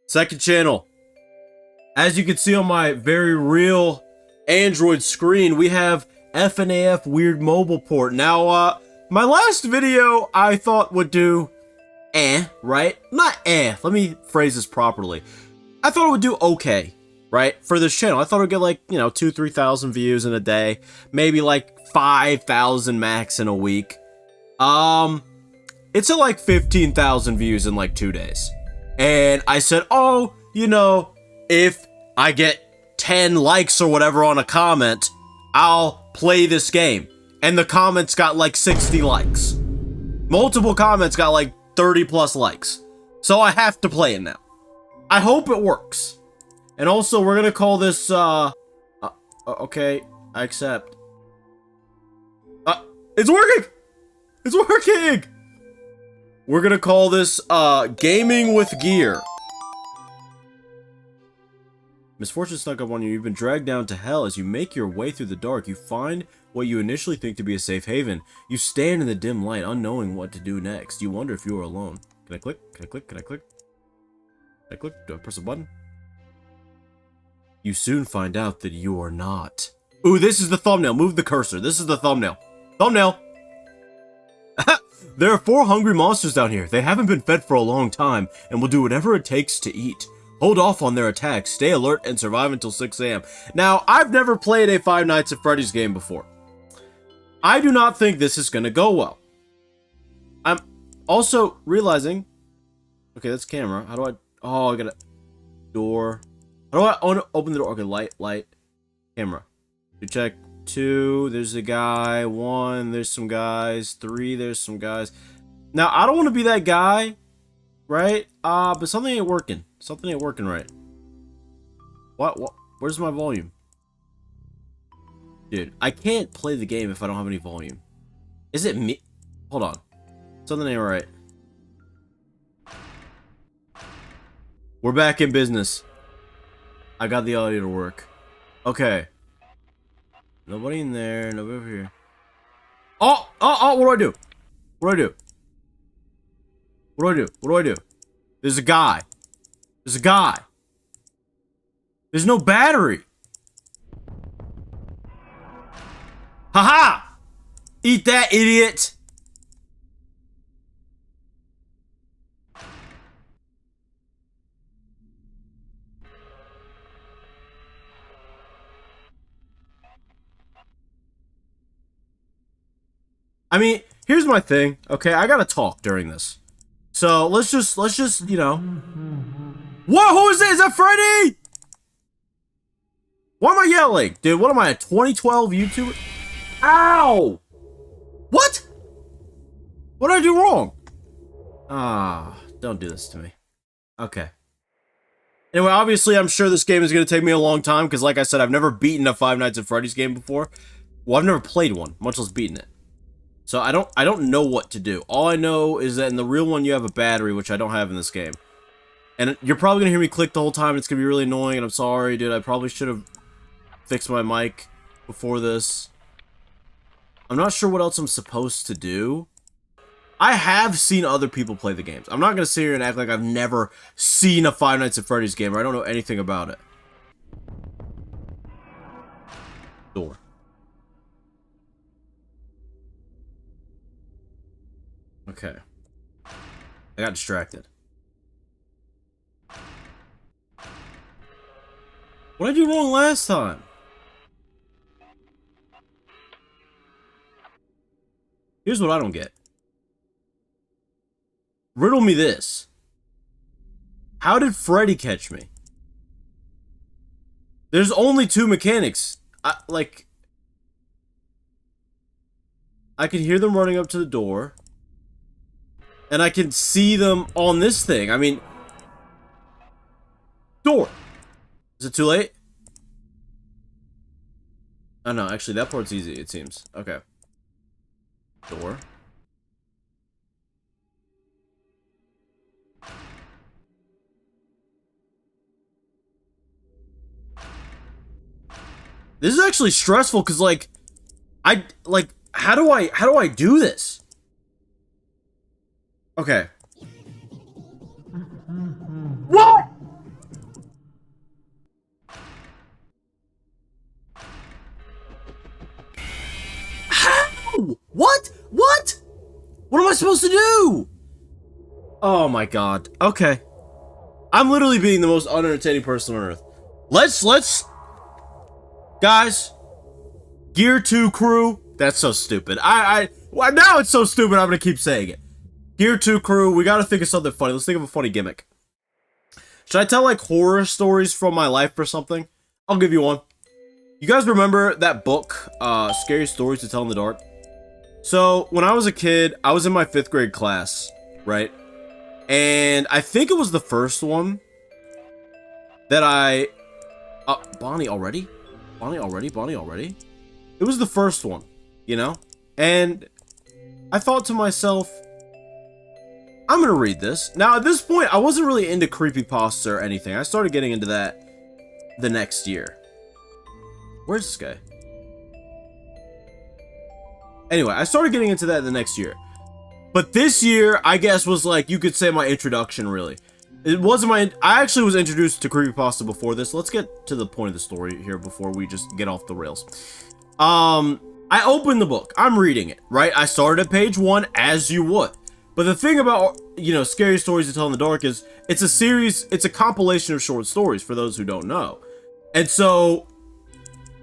Second channel. As you can see on my very real Android screen, we have FNAF Weird Mobile Port. Now, my last video I thought would do right? Not let me phrase this properly. I thought it would do okay, right? For this channel. I thought it would get like, 2,000-3,000 views in a day. Maybe like 5,000 max in a week. It's at like 15,000 views in like 2 days. And I said, oh, if I get 10 likes or whatever on a comment, I'll play this game. And the comments got like 60 likes. Multiple comments got like 30 plus likes. So I have to play it now. I hope it works. And also, we're gonna call this, okay, I accept. It's working! It's working! We're gonna call this, Gaming with Gear. Misfortune snuck up on you. You've been dragged down to hell. As you make your way through the dark, you find what you initially think to be a safe haven. You stand in the dim light, unknowing what to do next. You wonder if you are alone. Can I click? Can I click? Can I click? Can I click? Do I press a button? You soon find out that you are not. Ooh, this is the thumbnail. Move the cursor. This is the thumbnail. Thumbnail! There are 4 hungry monsters down here. They haven't been fed for a long time, and will do whatever it takes to eat. Hold off on their attacks, stay alert, and survive until 6 AM. Now, I've never played a Five Nights at Freddy's game before. I do not think this is gonna go well. I'm also realizing... Okay, that's camera. How do I... Oh, I gotta... Door. How do I open the door? Okay, light. Camera. You check. 2, there's a guy. 1, there's some guys. 3, there's some guys. Now, I don't want to be that guy, right? But something ain't working. Something ain't working right. What? Where's my volume? Dude, I can't play the game if I don't have any volume. Is it me? Hold on. Something ain't right. We're back in business. I got the audio to work. Okay. Nobody in there, nobody over here. Oh, what do I do? What do I do? What do I do? What do I do? There's a guy. There's a guy. There's no battery. Haha! Eat that, idiot! I mean, here's my thing, okay? I gotta talk during this. So, let's just, Whoa, who is it? Is that Freddy? Why am I yelling? Dude, what am I, a 2012 YouTuber? Ow! What? What did I do wrong? Don't do this to me. Okay. Anyway, obviously, I'm sure this game is gonna take me a long time, because like I said, I've never beaten a Five Nights at Freddy's game before. Well, I've never played one, much less beaten it. So I don't know what to do. All I know is that in the real one you have a battery, which I don't have in this game. And you're probably gonna hear me click the whole time, and it's gonna be really annoying, and I'm sorry, dude. I probably should have fixed my mic before this. I'm not sure what else I'm supposed to do. I have seen other people play the games. I'm not gonna sit here and act like I've never seen a Five Nights at Freddy's game, or I don't know anything about it. Door. Okay. I got distracted. What did I do wrong last time? Here's what I don't get. Riddle me this. How did Freddy catch me? There's only 2 mechanics. I can hear them running up to the door. And I can see them on this thing. I mean... Door! Is it too late? Oh no, actually that part's easy, it seems. Okay. Door. This is actually stressful, because how do I do this? Okay. What? supposed to do? Oh my god. Okay. I'm literally being the most unentertaining person on earth. Let's... Guys. Gear 2 crew. That's so stupid. Well, now it's so stupid I'm gonna keep saying it. Gear 2 crew, we gotta think of something funny. Let's think of a funny gimmick. Should I tell, like, horror stories from my life or something? I'll give you one. You guys remember that book, Scary Stories to Tell in the Dark? So, when I was a kid, I was in my 5th grade class, right? And I think it was the first one that I... Bonnie already? Bonnie already? It was the first one, you know? And I thought to myself, I'm gonna read this. Now, at this point, I wasn't really into creepypasta or anything. I started getting into that the next year. Where's this guy? Anyway, I started getting into that the next year. But this year, I guess, was like, you could say my introduction, really. It wasn't my... I actually was introduced to creepypasta before this. Let's get to the point of the story here before we just get off the rails. I opened the book. I'm reading it, right? I started at page 1, as you would. But the thing about, you know, Scary Stories to Tell in the Dark is, it's a series, it's a compilation of short stories, for those who don't know. And so,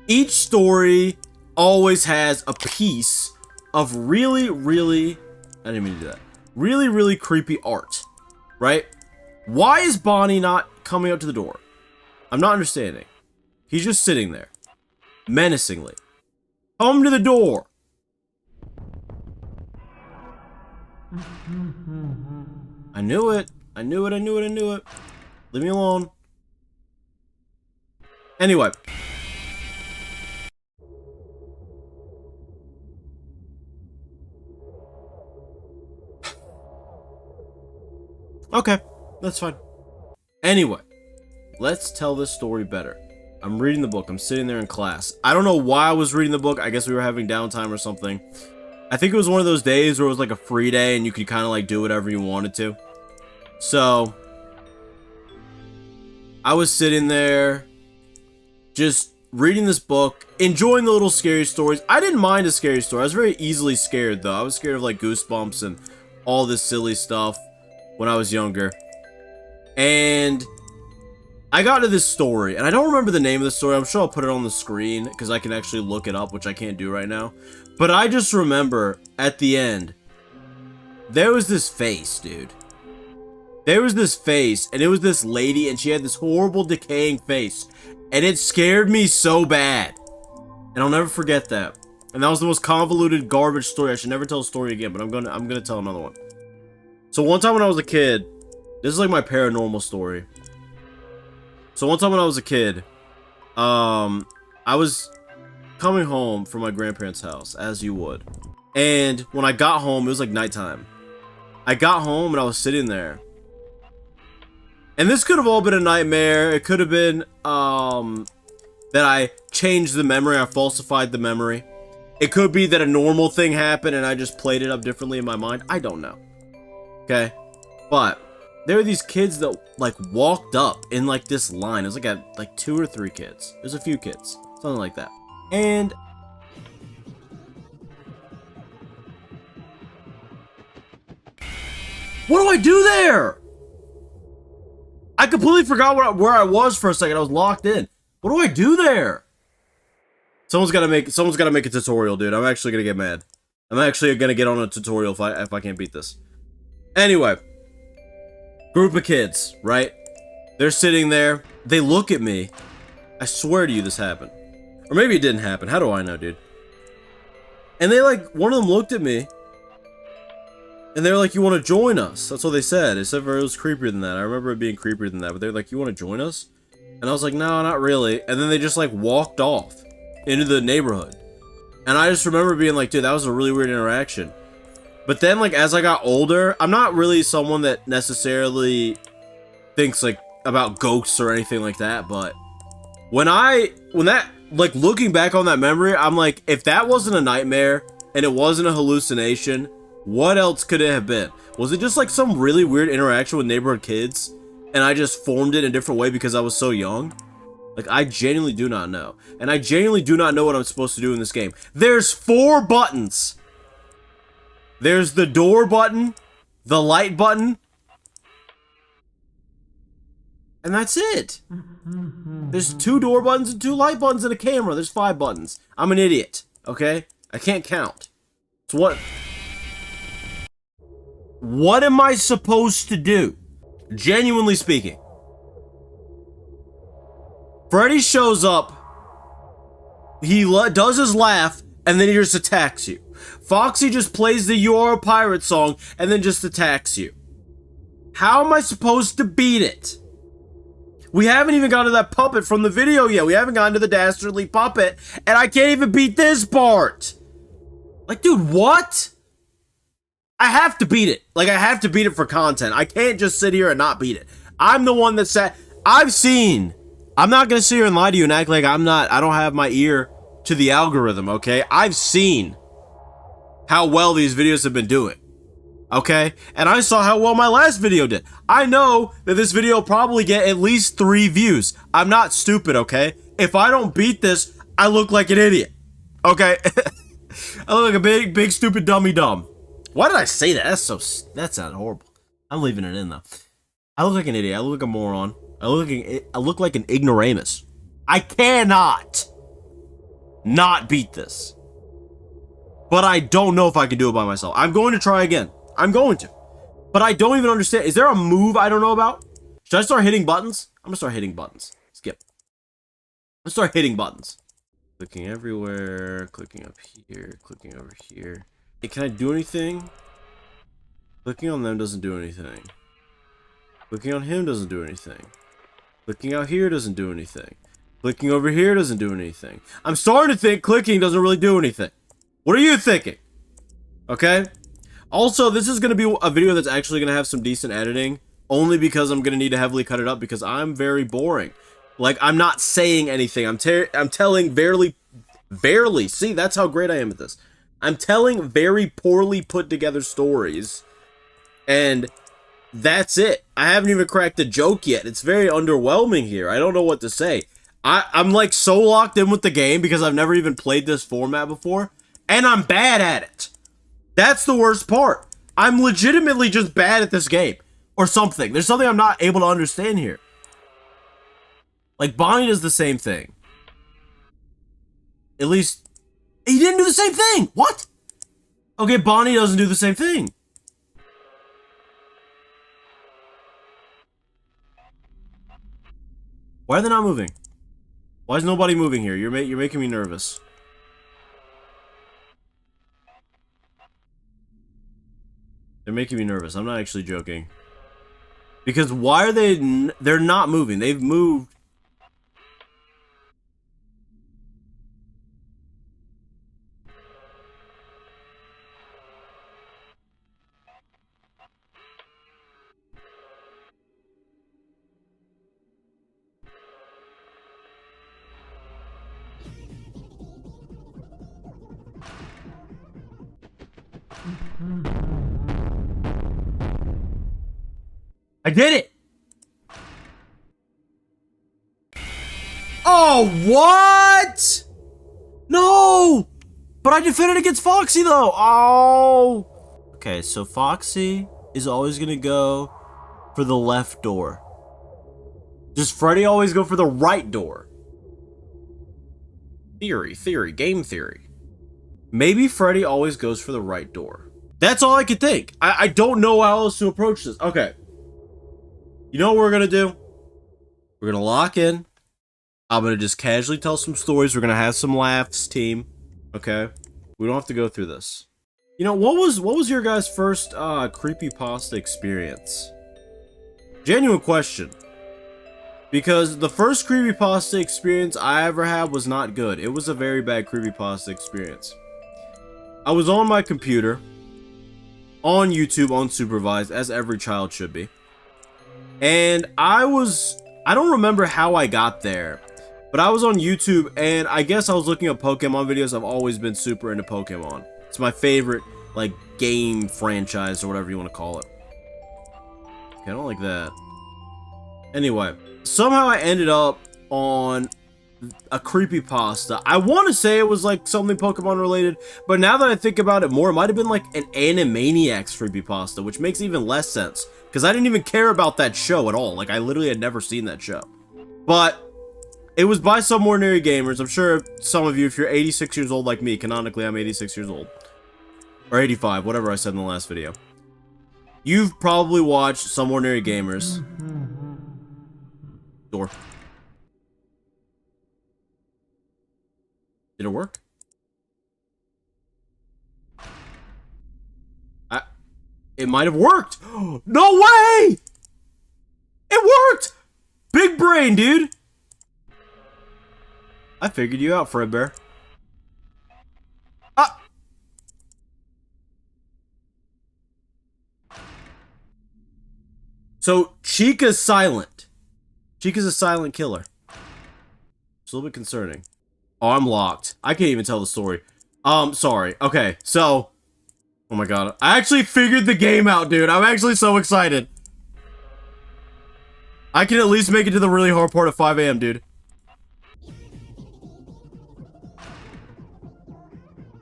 each story always has a piece of really, I didn't mean to do that. Really creepy art, right? Why is Bonnie not coming up to the door? I'm not understanding. He's just sitting there, menacingly. Come to the door. I knew it. I knew it. Leave me alone. Anyway. Okay, that's fine. Anyway, let's tell this story better. I'm reading the book. I'm sitting there in class. I don't know why I was reading the book. I guess we were having downtime or something. I think it was one of those days where it was like a free day and you could kind of like do whatever you wanted to. So, I was sitting there just reading this book, enjoying the little scary stories. I didn't mind a scary story. I was very easily scared though. I was scared of like Goosebumps and all this silly stuff when I was younger. And I got to this story, and I don't remember the name of the story. I'm sure I'll put it on the screen because I can actually look it up, which I can't do right now. But I just remember at the end, there was this face, dude. There was this face, and it was this lady, and she had this horrible decaying face. And it scared me so bad. And I'll never forget that. And that was the most convoluted garbage story. I should never tell a story again, but I'm gonna tell another one. So one time when I was a kid, this is like my paranormal story. So one time when I was a kid, I was coming home from my grandparents' house, as you would. And when I got home, it was like nighttime. I got home and I was sitting there. And this could have all been a nightmare. It could have been, that I changed the memory, I falsified the memory. It could be that a normal thing happened and I just played it up differently in my mind. I don't know. Okay? But there were these kids that, like, walked up in, like, this line. It was like 2 or 3 kids. There's a few kids. Something like that. And what do I do there? I completely forgot where I was for a second. I was locked in. What do I do there? Someone's gotta make a tutorial, dude. I'm actually gonna get mad. I'm actually gonna get on a tutorial if I can't beat this. Anyway, group of kids, right? They're sitting there. They look at me. I swear to you this happened. Or maybe it didn't happen. How do I know, dude? And they one of them looked at me. And they were like, you want to join us? That's what they said. Except for it was creepier than that. I remember it being creepier than that. But they're like, you want to join us? And I was like, no, not really. And then they just walked off into the neighborhood. And I just remember being like, dude, that was a really weird interaction. But then as I got older, I'm not really someone that necessarily thinks about ghosts or anything like that. But when that looking back on that memory, I'm like, if that wasn't a nightmare and it wasn't a hallucination, what else could it have been? Was it just some really weird interaction with neighborhood kids and I just formed it in a different way because I was so young? I genuinely do not know. And I genuinely do not know what I'm supposed to do in this game. There's 4 buttons. There's the door button, the light button, and that's it. There's 2 door buttons and 2 light buttons and a camera. There's 5 buttons. I'm an idiot, okay? I can't count. So what am I supposed to do? Genuinely speaking. Freddy shows up, he does his laugh, and then he just attacks you. Foxy just plays the You Are a Pirate song, and then just attacks you. How am I supposed to beat it? We haven't even gotten to that puppet from the video yet. We haven't gotten to the dastardly puppet, and I can't even beat this part. Like, dude, what? I have to beat it. Like, I have to beat it for content. I can't just sit here and not beat it. I'm the one that said, I'm not gonna sit here and lie to you and act like I don't have my ear to the algorithm, okay? I've seen how well these videos have been doing, okay? And I saw how well my last video did. I know that this video will probably get at least 3 views. I'm not stupid, okay? If I don't beat this, I look like an idiot, okay? I look like a big, stupid dummy dumb. Why did I say that? That sounded horrible. I'm leaving it in, though. I look like an idiot. I look like a moron. I look like an ignoramus. I cannot not beat this. But I don't know if I can do it by myself. I'm going to try again. I'm going to. But I don't even understand. Is there a move I don't know about? Should I start hitting buttons? I'm gonna start hitting buttons. Skip. Let's start hitting buttons. Clicking everywhere. Clicking up here. Clicking over here. Hey, can I do anything? Clicking on them doesn't do anything. Clicking on him doesn't do anything. Clicking out here doesn't do anything. Clicking over here doesn't do anything. I'm starting to think clicking doesn't really do anything. What are you thinking? Okay? Also, this is going to be a video that's actually going to have some decent editing. Only because I'm going to need to heavily cut it up because I'm very boring. Like, I'm not saying anything. I'm telling barely. See, that's how great I am at this. I'm telling very poorly put together stories. And that's it. I haven't even cracked a joke yet. It's very underwhelming here. I don't know what to say. I'm like so locked in with the game because I've never even played this format before. And I'm bad at it. That's the worst part. I'm legitimately just bad at this game. Or something. There's something I'm not able to understand here. Like, Bonnie does the same thing. At least, he didn't do the same thing! What? Okay, Bonnie doesn't do the same thing. Why are they not moving? Why is nobody moving here? You're making me nervous. They're making me nervous. I'm not actually joking. Because why are they're not moving. They've moved. I did it! Oh, what? No! But I defended against Foxy, though! Oh! Okay, so Foxy is always gonna go for the left door. Does Freddy always go for the right door? Game theory. Maybe Freddy always goes for the right door. That's all I could think. I don't know how else to approach this. Okay. You know what we're gonna do? We're gonna lock in. I'm gonna just casually tell some stories. We're gonna have some laughs, team. Okay? We don't have to go through this. You know, what was your guys' first creepypasta experience? Genuine question. Because the first creepypasta experience I ever had was not good. It was a very bad creepypasta experience. I was on my computer, on YouTube, unsupervised, as every child should be. And I don't remember how I got there, but I was on YouTube and I guess I was looking at Pokemon videos. I've always been super into Pokemon. It's my favorite, like, game franchise or whatever you want to call it. Okay, I don't like that. Anyway, somehow I ended up on a creepypasta. I want to say it was like something Pokemon related, but now that I think about it more, it might have been like an Animaniacs creepypasta, which makes even less sense because I didn't even care about that show at all. Like, I literally had never seen that show. But it was by some ordinary gamers. I'm sure some of you, if you're 86 years old like me, canonically I'm 86 years old. Or 85, whatever I said in the last video. You've probably watched Some Ordinary Gamers. Door. Did it work? It might have worked! No way! It worked! Big brain, dude! I figured you out, Fredbear. Ah! So, Chica's silent. Chica's a silent killer. It's a little bit concerning. Oh, I'm locked. I can't even tell the story. Sorry. Okay, so... Oh my god. I actually figured the game out, dude. I'm actually so excited. I can at least make it to the really hard part at 5 AM, dude.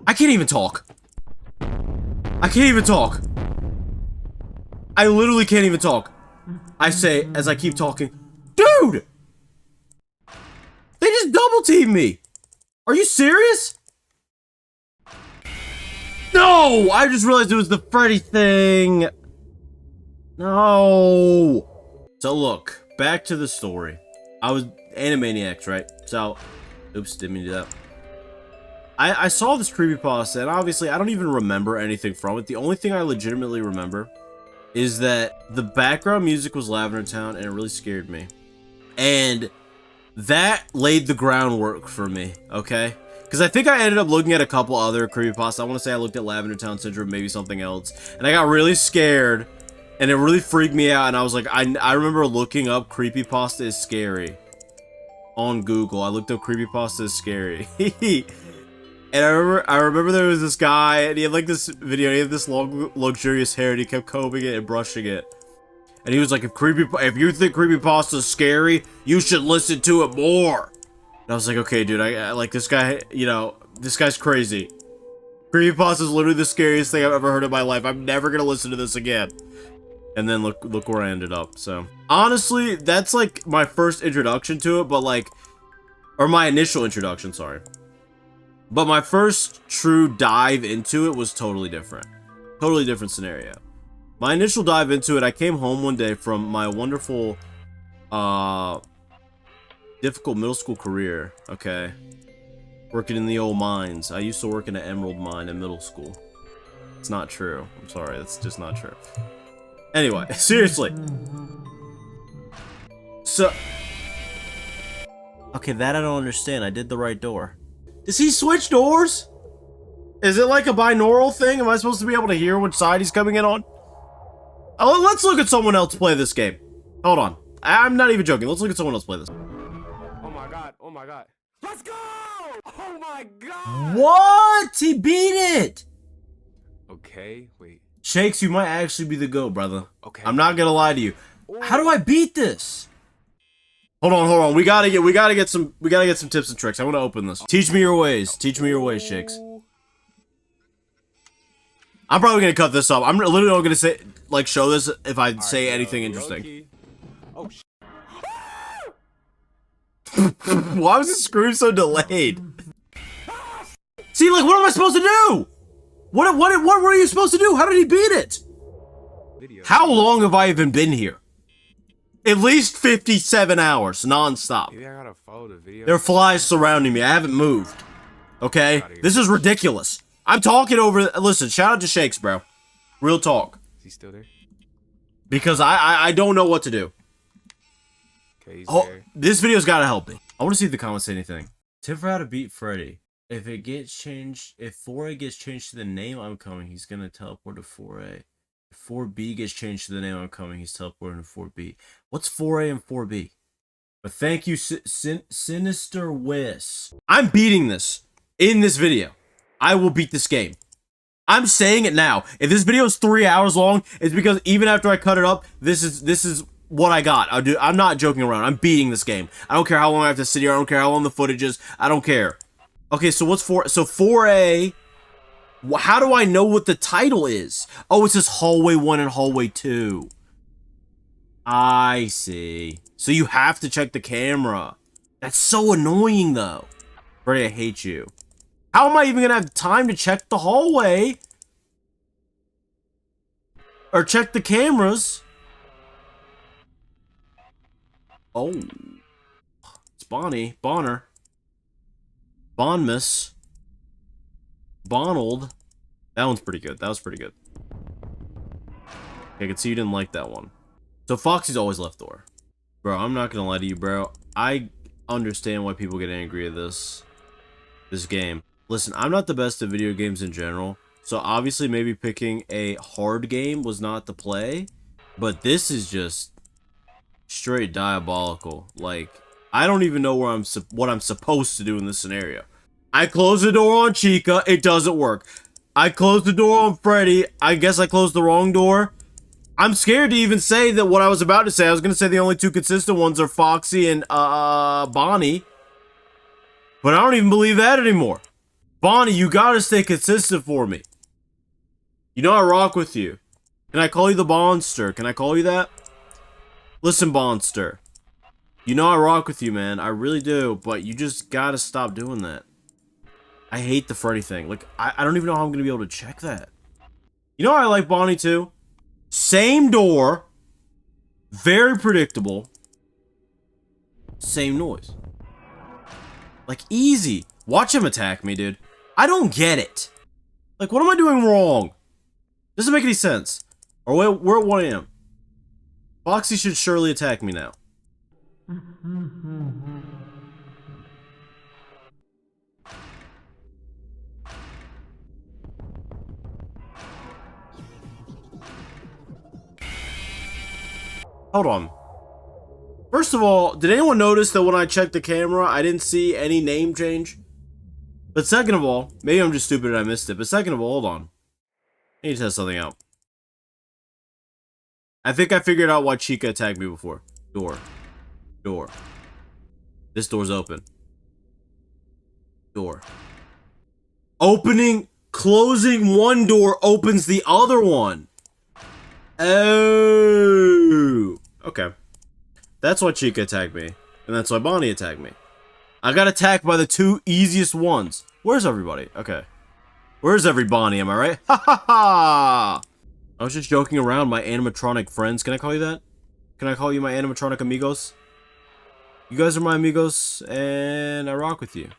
I can't even talk. I can't even talk. I literally can't even talk. I say, as I keep talking, dude! They just double teamed me! Are you serious? No! I just realized it was the Freddy thing. No! So look, back to the story. I was Animaniacs, right? So, oops, didn't mean to do that. I saw this creepypasta, and obviously I don't even remember anything from it. The only thing I legitimately remember is that the background music was Lavender Town, and it really scared me. And that laid the groundwork for me, okay? Because I think I ended up looking at a couple other creepypastas. I want to say I looked at Lavender Town Syndrome, maybe something else. And I got really scared, and it really freaked me out, and I was like, I remember looking up creepypasta is scary on Google. I looked up creepypasta is scary. And I remember there was this guy, and he had like this video, and he had this long, luxurious hair, and he kept combing it and brushing it. And he was like, if you think creepypasta is scary, you should listen to it more. And I was like, okay, dude, I like this guy, you know, this guy's crazy. Creepypasta is literally the scariest thing I've ever heard in my life. I'm never gonna listen to this again. And then look where I ended up, so. Honestly, that's like my first introduction to it, but like, or my initial introduction, sorry. But my first true dive into it was totally different. Totally different scenario. My initial dive into it, I came home one day from my wonderful, difficult middle school career, okay? Working in the old mines. I used to work in an emerald mine in middle school. It's not true. I'm sorry, that's just not true. Anyway, seriously. So... Okay, that I don't understand. I did the right door. Does he switch doors? Is it like a binaural thing? Am I supposed to be able to hear which side he's coming in on? Oh, let's look at someone else play this game. Hold on. I'm not even joking. Let's look at someone else play this. Oh my god. Oh my god. Let's go! Oh my god! What? He beat it! Okay, wait. Shakes, you might actually be the GOAT, brother. Okay. I'm not gonna lie to you. How do I beat this? Hold on. We gotta get some tips and tricks. I want to open this. Teach me your ways. Teach me your ways, Shakes. I'm probably gonna cut this up. I'm literally only gonna say, like, show this if I say anything interesting. Oh, Why was the scream so delayed? See, like, what am I supposed to do? What were you supposed to do? How did he beat it? How long have I even been here? At least 57 hours, non-stop. maybe I gotta follow the video. There are flies surrounding me. I haven't moved. Okay? This is ridiculous. I'm talking over... Listen, shout out to Shakes, bro. Real talk. Is he still there? Because I don't know what to do. Okay, he's Oh, there. this video's gotta help me. I want to see if the comments say anything. Tip for how to beat Freddy. If it gets changed... If 4A gets changed to the name I'm coming, he's gonna teleport to 4A. 4B gets changed to the name I'm coming, he's teleporting to 4B. What's 4A and 4B? But thank you, Sinister Wiss. I'm beating this in this video. I will beat this game. I'm saying it now. If this video is 3 hours long, it's because even after I cut it up, this is what I got. I'm not joking around. I'm beating this game. I don't care how long I have to sit here. I don't care how long the footage is. I don't care. Okay, so what's 4? So 4A. How do I know what the title is? Oh, it says Hallway 1 and Hallway 2. I see. So you have to check the camera. That's so annoying, though. Freddy, I hate you. How am I even gonna have time to check the hallway? Or check the cameras? Oh. It's Bonnie. Bonner. Bonmiss. Bonald. That one's pretty good. That was pretty good. I can see you didn't like that one. So Foxy's always left door. Bro, I'm not gonna lie to you, bro. I understand why people get angry at this game. Listen, I'm not the best at video games in general, so obviously maybe picking a hard game was not the play, but this is just straight diabolical. Like, I don't even know where what I'm supposed to do in this scenario. I close the door on Chica, it doesn't work. I close the door on Freddy, I guess I closed the wrong door. I'm scared to even say that what I was about to say. I was gonna say the only two consistent ones are Foxy and Bonnie. But I don't even believe that anymore. Bonnie, you gotta stay consistent for me. You know I rock with you. Can I call you the Bonster? Can I call you that? Listen, Bonster. You know I rock with you, man. I really do. But you just gotta stop doing that. I hate the Freddy thing. Like, I don't even know how I'm gonna be able to check that. You know I like Bonnie too? Same door. Very predictable. Same noise. Like, easy. Watch him attack me, dude. I don't get it. Like, what am I doing wrong? Doesn't make any sense. Or we're at 1 AM. Foxy should surely attack me now. Hold on. First of all, did anyone notice that when I checked the camera, I didn't see any name change? But second of all, maybe I'm just stupid and I missed it, but second of all, hold on. I need to test something out. I think I figured out why Chica attacked me before. Door. Door. This door's open. Door. Opening, closing one door opens the other one. Oh. Okay. That's why Chica attacked me. And that's why Bonnie attacked me. I got attacked by the two easiest ones. Where's everybody? Okay. Where's every Bonnie, am I right? Ha ha ha! I was just joking around, my animatronic friends. Can I call you that? Can I call you my animatronic amigos? You guys are my amigos, and I rock with you.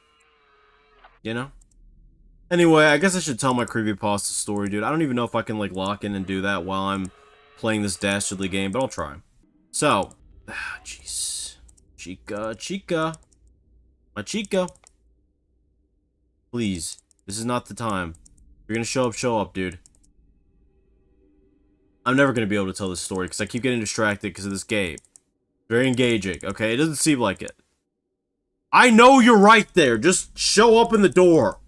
You know? Anyway, I guess I should tell my creepypasta story, dude. I don't even know if I can, like, lock in and do that while I'm playing this dastardly game, but I'll try. So, jeez. Chica, Chica. My Chica. Please. This is not the time. If you're gonna show up, dude. I'm never gonna be able to tell this story because I keep getting distracted because of this game. Very engaging, okay? It doesn't seem like it. I know you're right there. Just show up in the door.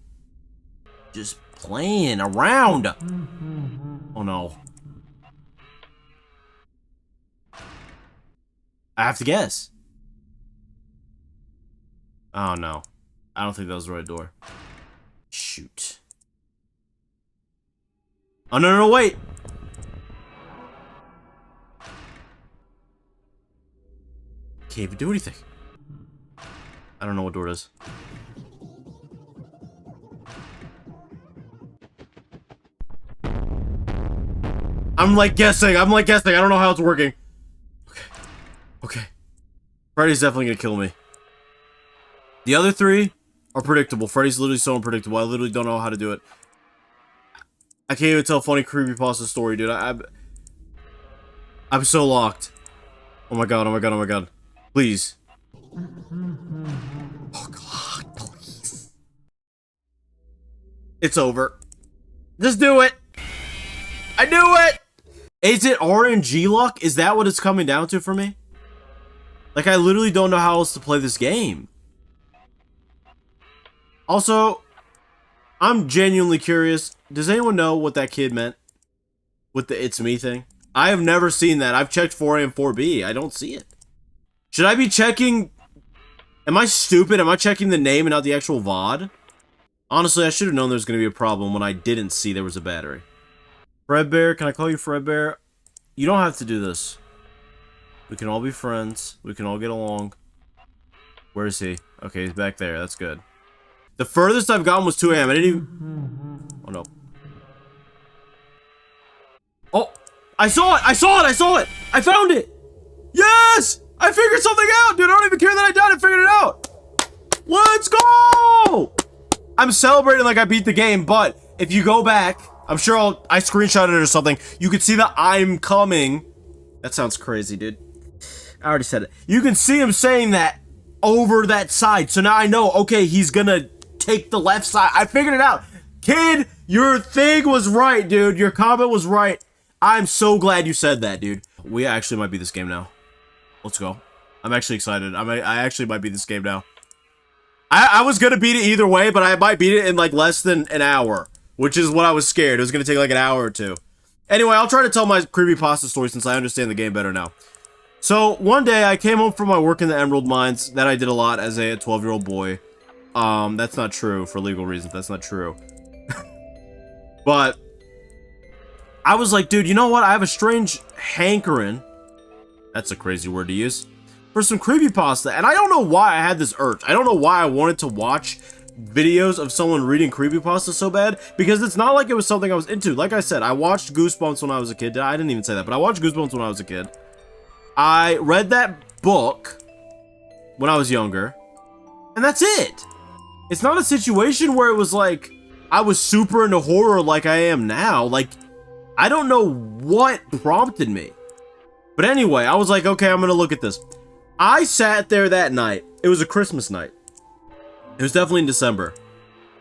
Just playing around. Oh no. I have to guess. Oh no. I don't think that was the right door. Shoot. Oh no, no, wait. Can't even do anything. I don't know what door it is. I'm like guessing. I don't know how it's working. Okay. Okay. Freddy's definitely gonna kill me. The other three are predictable. Freddy's literally so unpredictable. I literally don't know how to do it. I can't even tell a funny creepypasta story, dude. I'm so locked. Oh my god, oh my god, oh my god. Please. Oh god, please. It's over. Just do it. I knew it! Is it RNG luck? Is that what it's coming down to for me? Like, I literally don't know how else to play this game. Also, I'm genuinely curious. Does anyone know what that kid meant with the "it's me" thing? I have never seen that. I've checked 4A and 4B. I don't see it. Should I be checking... Am I stupid? Am I checking the name and not the actual VOD? Honestly, I should have known there was going to be a problem when I didn't see there was a battery. Fredbear, can I call you Fredbear? You don't have to do this. We can all be friends. We can all get along. Where is he? Okay, he's back there. That's good. The furthest I've gotten was 2 a.m. I didn't even... Oh, no. Oh! I saw it! I saw it! I saw it! I found it! Yes! I figured something out! Dude, I don't even care that I died. I figured it out! Let's go! I'm celebrating like I beat the game, but if you go back, I'm sure I screenshotted it or something. You can see that I'm coming. That sounds crazy, dude. I already said it. You can see him saying that over that side. So now I know, okay, he's gonna take the left side. I figured it out. Kid, your thing was right, dude. Your comment was right. I'm so glad you said that, dude. We actually might be this game now. Let's go. I'm actually excited. I actually might beat this game now. I was gonna beat it either way, but I might beat it in like less than an hour, which is what I was scared. It was gonna take like an hour or two. Anyway, I'll try to tell my creepypasta story since I understand the game better now. So, one day I came home from my work in the Emerald Mines. That I did a lot as a 12-year-old boy. That's not true for legal reasons. That's not true. But I was like, dude, you know what? I have a strange hankering. That's a crazy word to use. For some creepypasta, and I don't know why I had this urge. I don't know why I wanted to watch videos of someone reading creepypasta so bad, because it's not like it was something I was into. Like I said, I watched Goosebumps when I was a kid. I didn't even say that, but I watched Goosebumps when I was a kid. I read that book when I was younger, and that's it. It's not a situation where it was like I was super into horror like I am now. Like, I don't know what prompted me. But anyway, I was like, okay, I'm gonna look at this. I sat there that night. It was a Christmas night. It was definitely in December.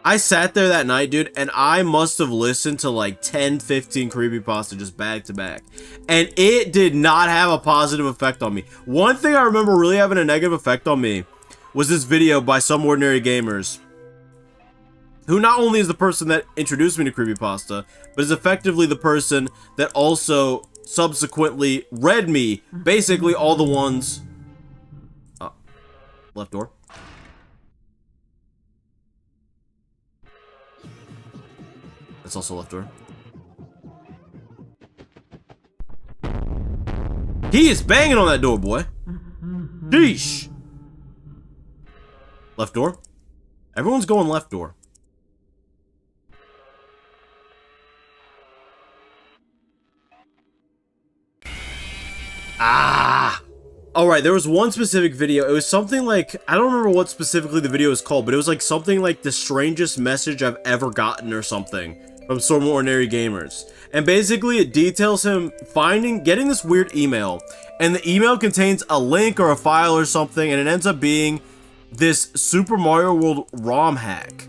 I sat there that night, dude, and I must have listened to like 10, 15 creepypasta just back to back. And it did not have a positive effect on me. One thing I remember really having a negative effect on me was this video by Some Ordinary Gamers, who not only is the person that introduced me to creepypasta, but is effectively the person that also subsequently read me basically all the ones... left door. That's also left door. He is banging on that door, boy. Sheesh. Left door. Everyone's going left door. Ah! Alright, there was one specific video. It was something like, I don't remember what specifically the video was called, but it was like something like the strangest message I've ever gotten or something from Some Ordinary Gamers. And basically it details him getting this weird email, and the email contains a link or a file or something, and it ends up being this Super Mario World ROM hack.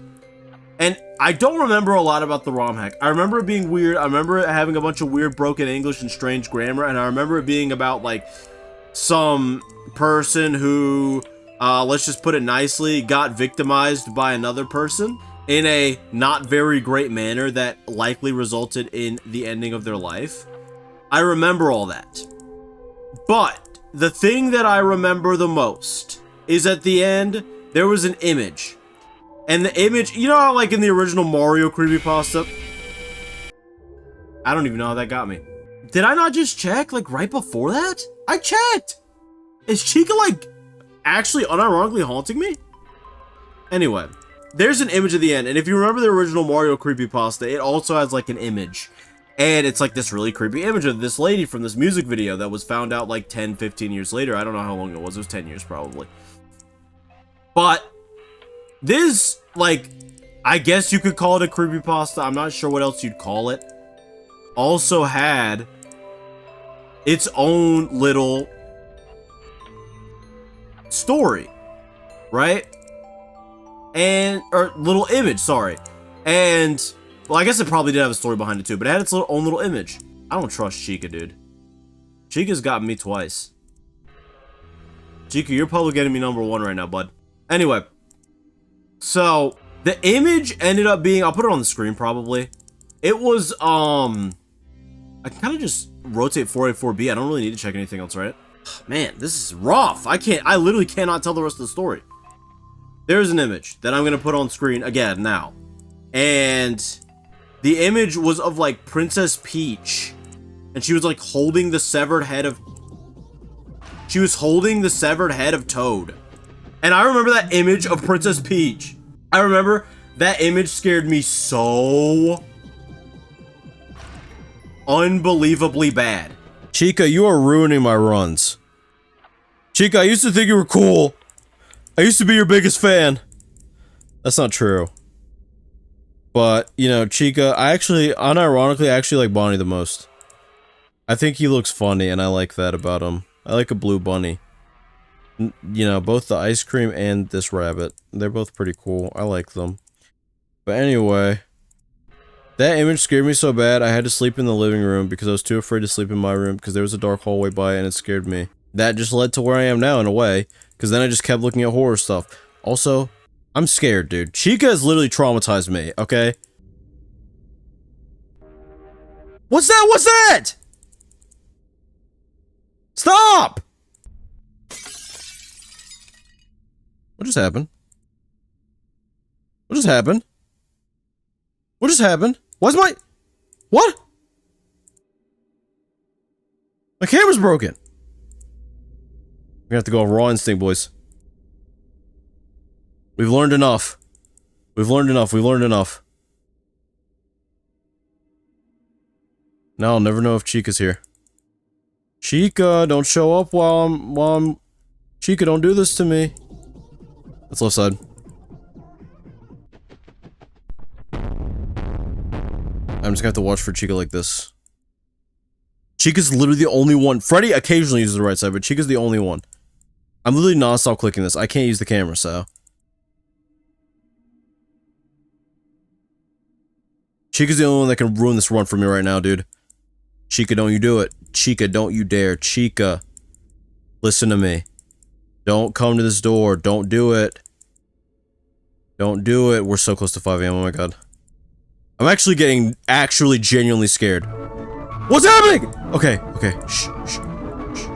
And I don't remember a lot about the ROM hack. I remember it being weird. I remember it having a bunch of weird broken English and strange grammar, and I remember it being about like some person who, let's just put it nicely, got victimized by another person in a not very great manner that likely resulted in the ending of their life. I remember all that. But the thing that I remember the most is at the end, there was an image. And the image, you know how like in the original Mario creepypasta? I don't even know how that got me. Did I not just check like right before that? I checked! Is Chica like actually unironically haunting me? Anyway, there's an image at the end, and if you remember the original Mario creepypasta, it also has like an image. And it's like this really creepy image of this lady from this music video that was found out like 10, 15 years later. I don't know how long it was 10 years probably. But this, like, I guess you could call it a creepypasta, I'm not sure what else you'd call it, also had its own little story, right? And, or little image, sorry. And, well, I guess it probably did have a story behind it too, but it had its own little image. I don't trust Chica, dude. Chica's gotten me twice. Chica, you're probably getting me #1 right now, bud. Anyway, so the image ended up being, I'll put it on the screen probably. It was, I can kind of just rotate 4A4B. I don't really need to check anything else, right? Man, this is rough. I literally cannot tell the rest of the story. There's an image that I'm gonna put on screen again now. And the image was of like Princess Peach. And she was like holding the severed head of... She was holding the severed head of Toad. And I remember that image of Princess Peach. I remember that image scared me so unbelievably bad. Chica, you are ruining my runs. Chica, I used to think you were cool. I used to be your biggest fan. That's not true. But, you know, Chica, I actually, unironically, I actually like Bonnie the most. I think he looks funny, and I like that about him. I like a blue bunny. You know, both the ice cream and this rabbit. They're both pretty cool. I like them. But anyway, that image scared me so bad, I had to sleep in the living room because I was too afraid to sleep in my room because there was a dark hallway by and it scared me. That just led to where I am now, in a way, because then I just kept looking at horror stuff. Also, I'm scared, dude. Chica has literally traumatized me, okay? What's that? What's that? Stop! What just happened? What just happened? What just happened? Why's my... What? My camera's broken. We're gonna have to go raw instinct, boys. We've learned enough. We've learned enough. We've learned enough. Now I'll never know if Chica's here. Chica, don't show up while I'm... Chica, don't do this to me. That's left side. I'm just gonna have to watch for Chica like this. Chica's literally the only one. Freddy occasionally uses the right side, but Chica's the only one. I'm literally non-stop clicking this. I can't use the camera, so... Chica's the only one that can ruin this run for me right now, dude. Chica, don't you do it. Chica, don't you dare. Chica. Listen to me. Don't come to this door. Don't do it. Don't do it. We're so close to 5 AM. Oh my god. I'm actually getting genuinely scared. What's happening? Okay, okay. Shh, shh, shh, shh.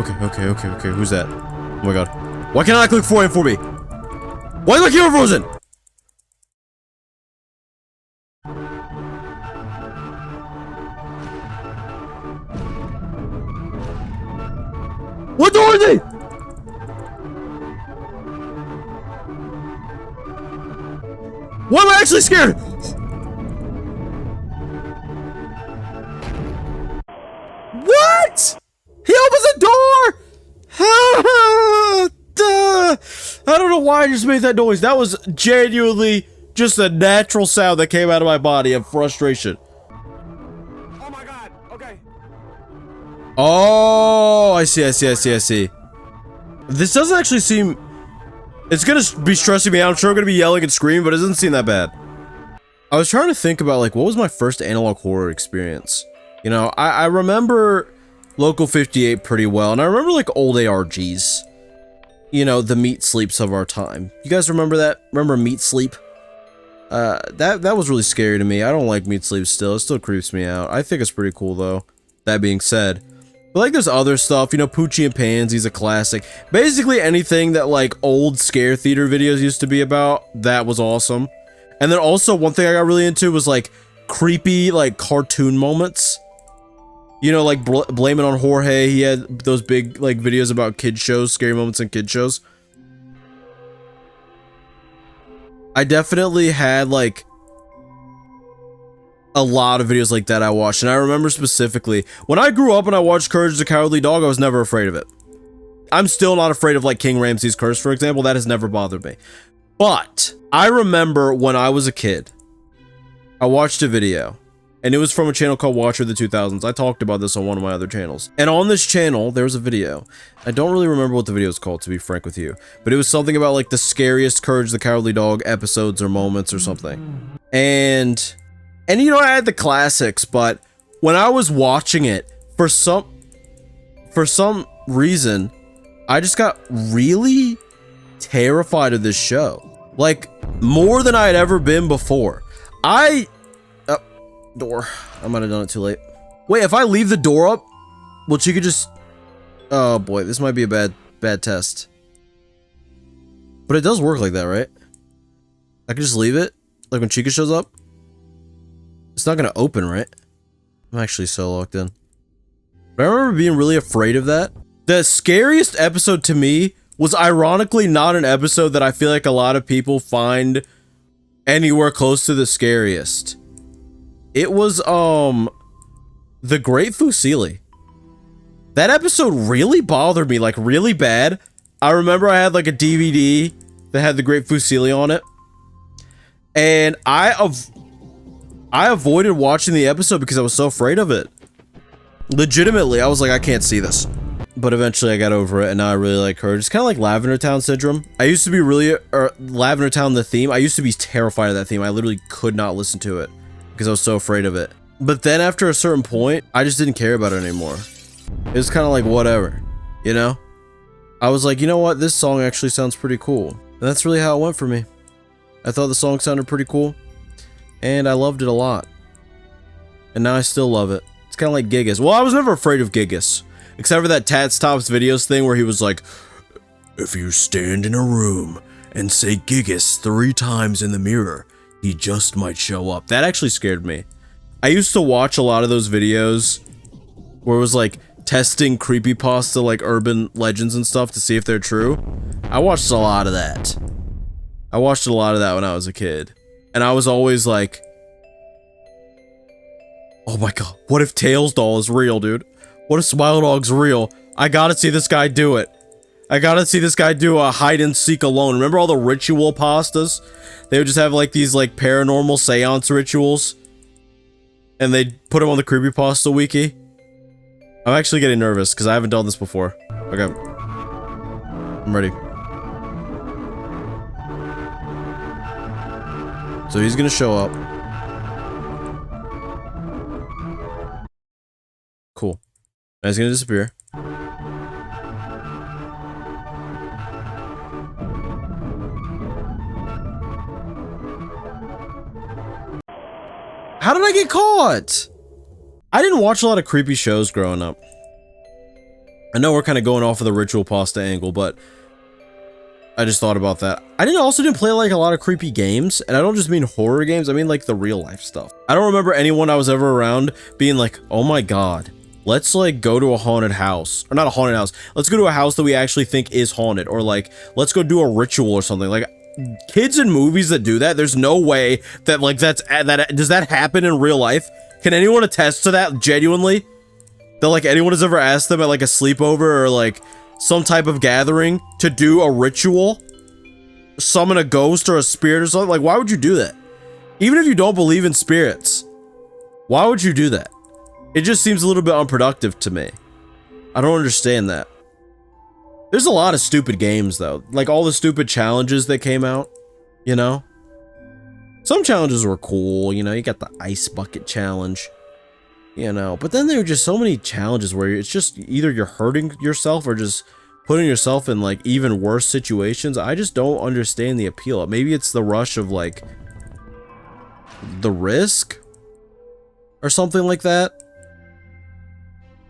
Okay. Who's that? Oh my god. Why can't I click 4A and 4B? Why is my camera frozen? What door is it? Why am I actually scared? What? He opens the door! I don't know why I just made that noise. That was genuinely just a natural sound that came out of my body of frustration. Oh my god, okay. Oh, I see. This doesn't actually seem... It's gonna be stressing me out. I'm sure I'm gonna be yelling and screaming, but it doesn't seem that bad. I was trying to think about, like, what was my first analog horror experience? You know, I remember Local 58 pretty well, and I remember, like, old ARGs. You know, the Meat Sleeps of our time. You guys remember that? Remember Meat Sleep? That was really scary to me. I don't like Meat Sleep still. It still creeps me out. I think it's pretty cool, though. That being said... But like there's other stuff, you know, Poochie and Pansy's a classic. Basically anything that like old scare theater videos used to be about, that was awesome. And then also one thing I got really into was like creepy like cartoon moments. You know, like Blame It on Jorge, he had those big like videos about kid shows, scary moments in kid shows. I definitely had like a lot of videos like that I watched, and I remember specifically, when I grew up and I watched Courage the Cowardly Dog, I was never afraid of it. I'm still not afraid of, like, King Ramses' Curse, for example. That has never bothered me. But, I remember when I was a kid, I watched a video, and it was from a channel called Watcher of the 2000s. I talked about this on one of my other channels. And on this channel, there was a video. I don't really remember what the video was called, to be frank with you. But it was something about, like, the scariest Courage the Cowardly Dog episodes or moments or something. And you know, I had the classics, but when I was watching it, for some reason, I just got really terrified of this show. Like, more than I had ever been before. Door. I might have done it too late. Wait, if I leave the door up, will Chica just... Oh boy, this might be a bad test. But it does work like that, right? I can just leave it? Like when Chica shows up? It's not gonna open, right? I'm actually so locked in. But I remember being really afraid of that. The scariest episode to me was ironically not an episode that I feel like a lot of people find anywhere close to the scariest. It was, The Great Fusilli. That episode really bothered me, like, really bad. I remember I had, like, a DVD that had The Great Fusilli on it. And I avoided watching the episode because I was so afraid of it. Legitimately, I was like, I can't see this. But eventually I got over it, and now I really like her. It's kind of like Lavender Town syndrome. I used to be really, Lavender Town, the theme, I used to be terrified of that theme. I literally could not listen to it because I was so afraid of it. But then after a certain point, I just didn't care about it anymore. It was kind of like whatever, you know? I was like, you know what? This song actually sounds pretty cool. And that's really how it went for me. I thought the song sounded pretty cool, and I loved it a lot. And now I still love it. It's kind of like Gigas. Well, I was never afraid of Gigas. Except for that Tats Tops videos thing where he was like, if you stand in a room and say Gigas 3 times in the mirror, he just might show up. That actually scared me. I used to watch a lot of those videos where it was like testing creepypasta, like urban legends and stuff to see if they're true. I watched a lot of that. I watched a lot of that when I was a kid. And I was always like, oh my god, what if Tails doll is real, dude? What if Smile Dog's real? I gotta see this guy do it. I gotta see this guy do a hide and seek alone. Remember all the ritual pastas? They would just have like these like paranormal seance rituals. And they'd put them on the creepypasta wiki. I'm actually getting nervous because I haven't done this before. Okay. I'm ready. So he's gonna show up. Cool. Now he's gonna disappear. How did I get caught? I didn't watch a lot of creepy shows growing up. I know we're kind of going off of the ritual pasta angle, but I just thought about that. I didn't play like a lot of creepy games, and I don't just mean horror games, I mean like the real life stuff. I don't remember anyone I was ever around being like, oh my god, let's like go to a haunted house. Or not a haunted house, let's go to a house that we actually think is haunted. Or like, let's go do a ritual or something. Like, kids in movies that do that, there's no way that like does that happen in real life? Can anyone attest to that genuinely? That like anyone has ever asked them at like a sleepover or like some type of gathering to do a ritual? Summon a ghost or a spirit or something? Like, why would you do that? Even if you don't believe in spirits, why would you do that? It just seems a little bit unproductive to me. I don't understand that. There's a lot of stupid games though. Like all the stupid challenges that came out, you know? Some challenges were cool, you know, you got the ice bucket challenge, you know, but then there are just so many challenges where it's just either you're hurting yourself or just putting yourself in like even worse situations. I just don't understand the appeal. Maybe it's the rush of like the risk or something like that.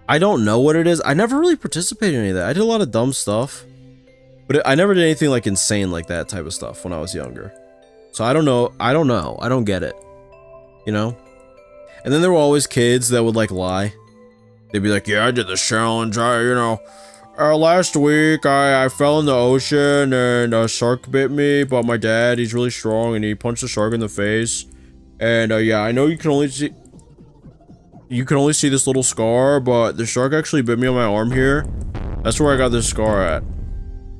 I don't know what it is. I never really participated in any of that. I did a lot of dumb stuff, but I never did anything like insane like that type of stuff when I was younger. So I don't know. I don't get it, you know? And then there were always kids that would like lie. They'd be like, yeah, I did this challenge. Last week I fell in the ocean and a shark bit me, but my dad, he's really strong and he punched the shark in the face. And yeah, I know you can only see this little scar, but the shark actually bit me on my arm here. That's where I got this scar at.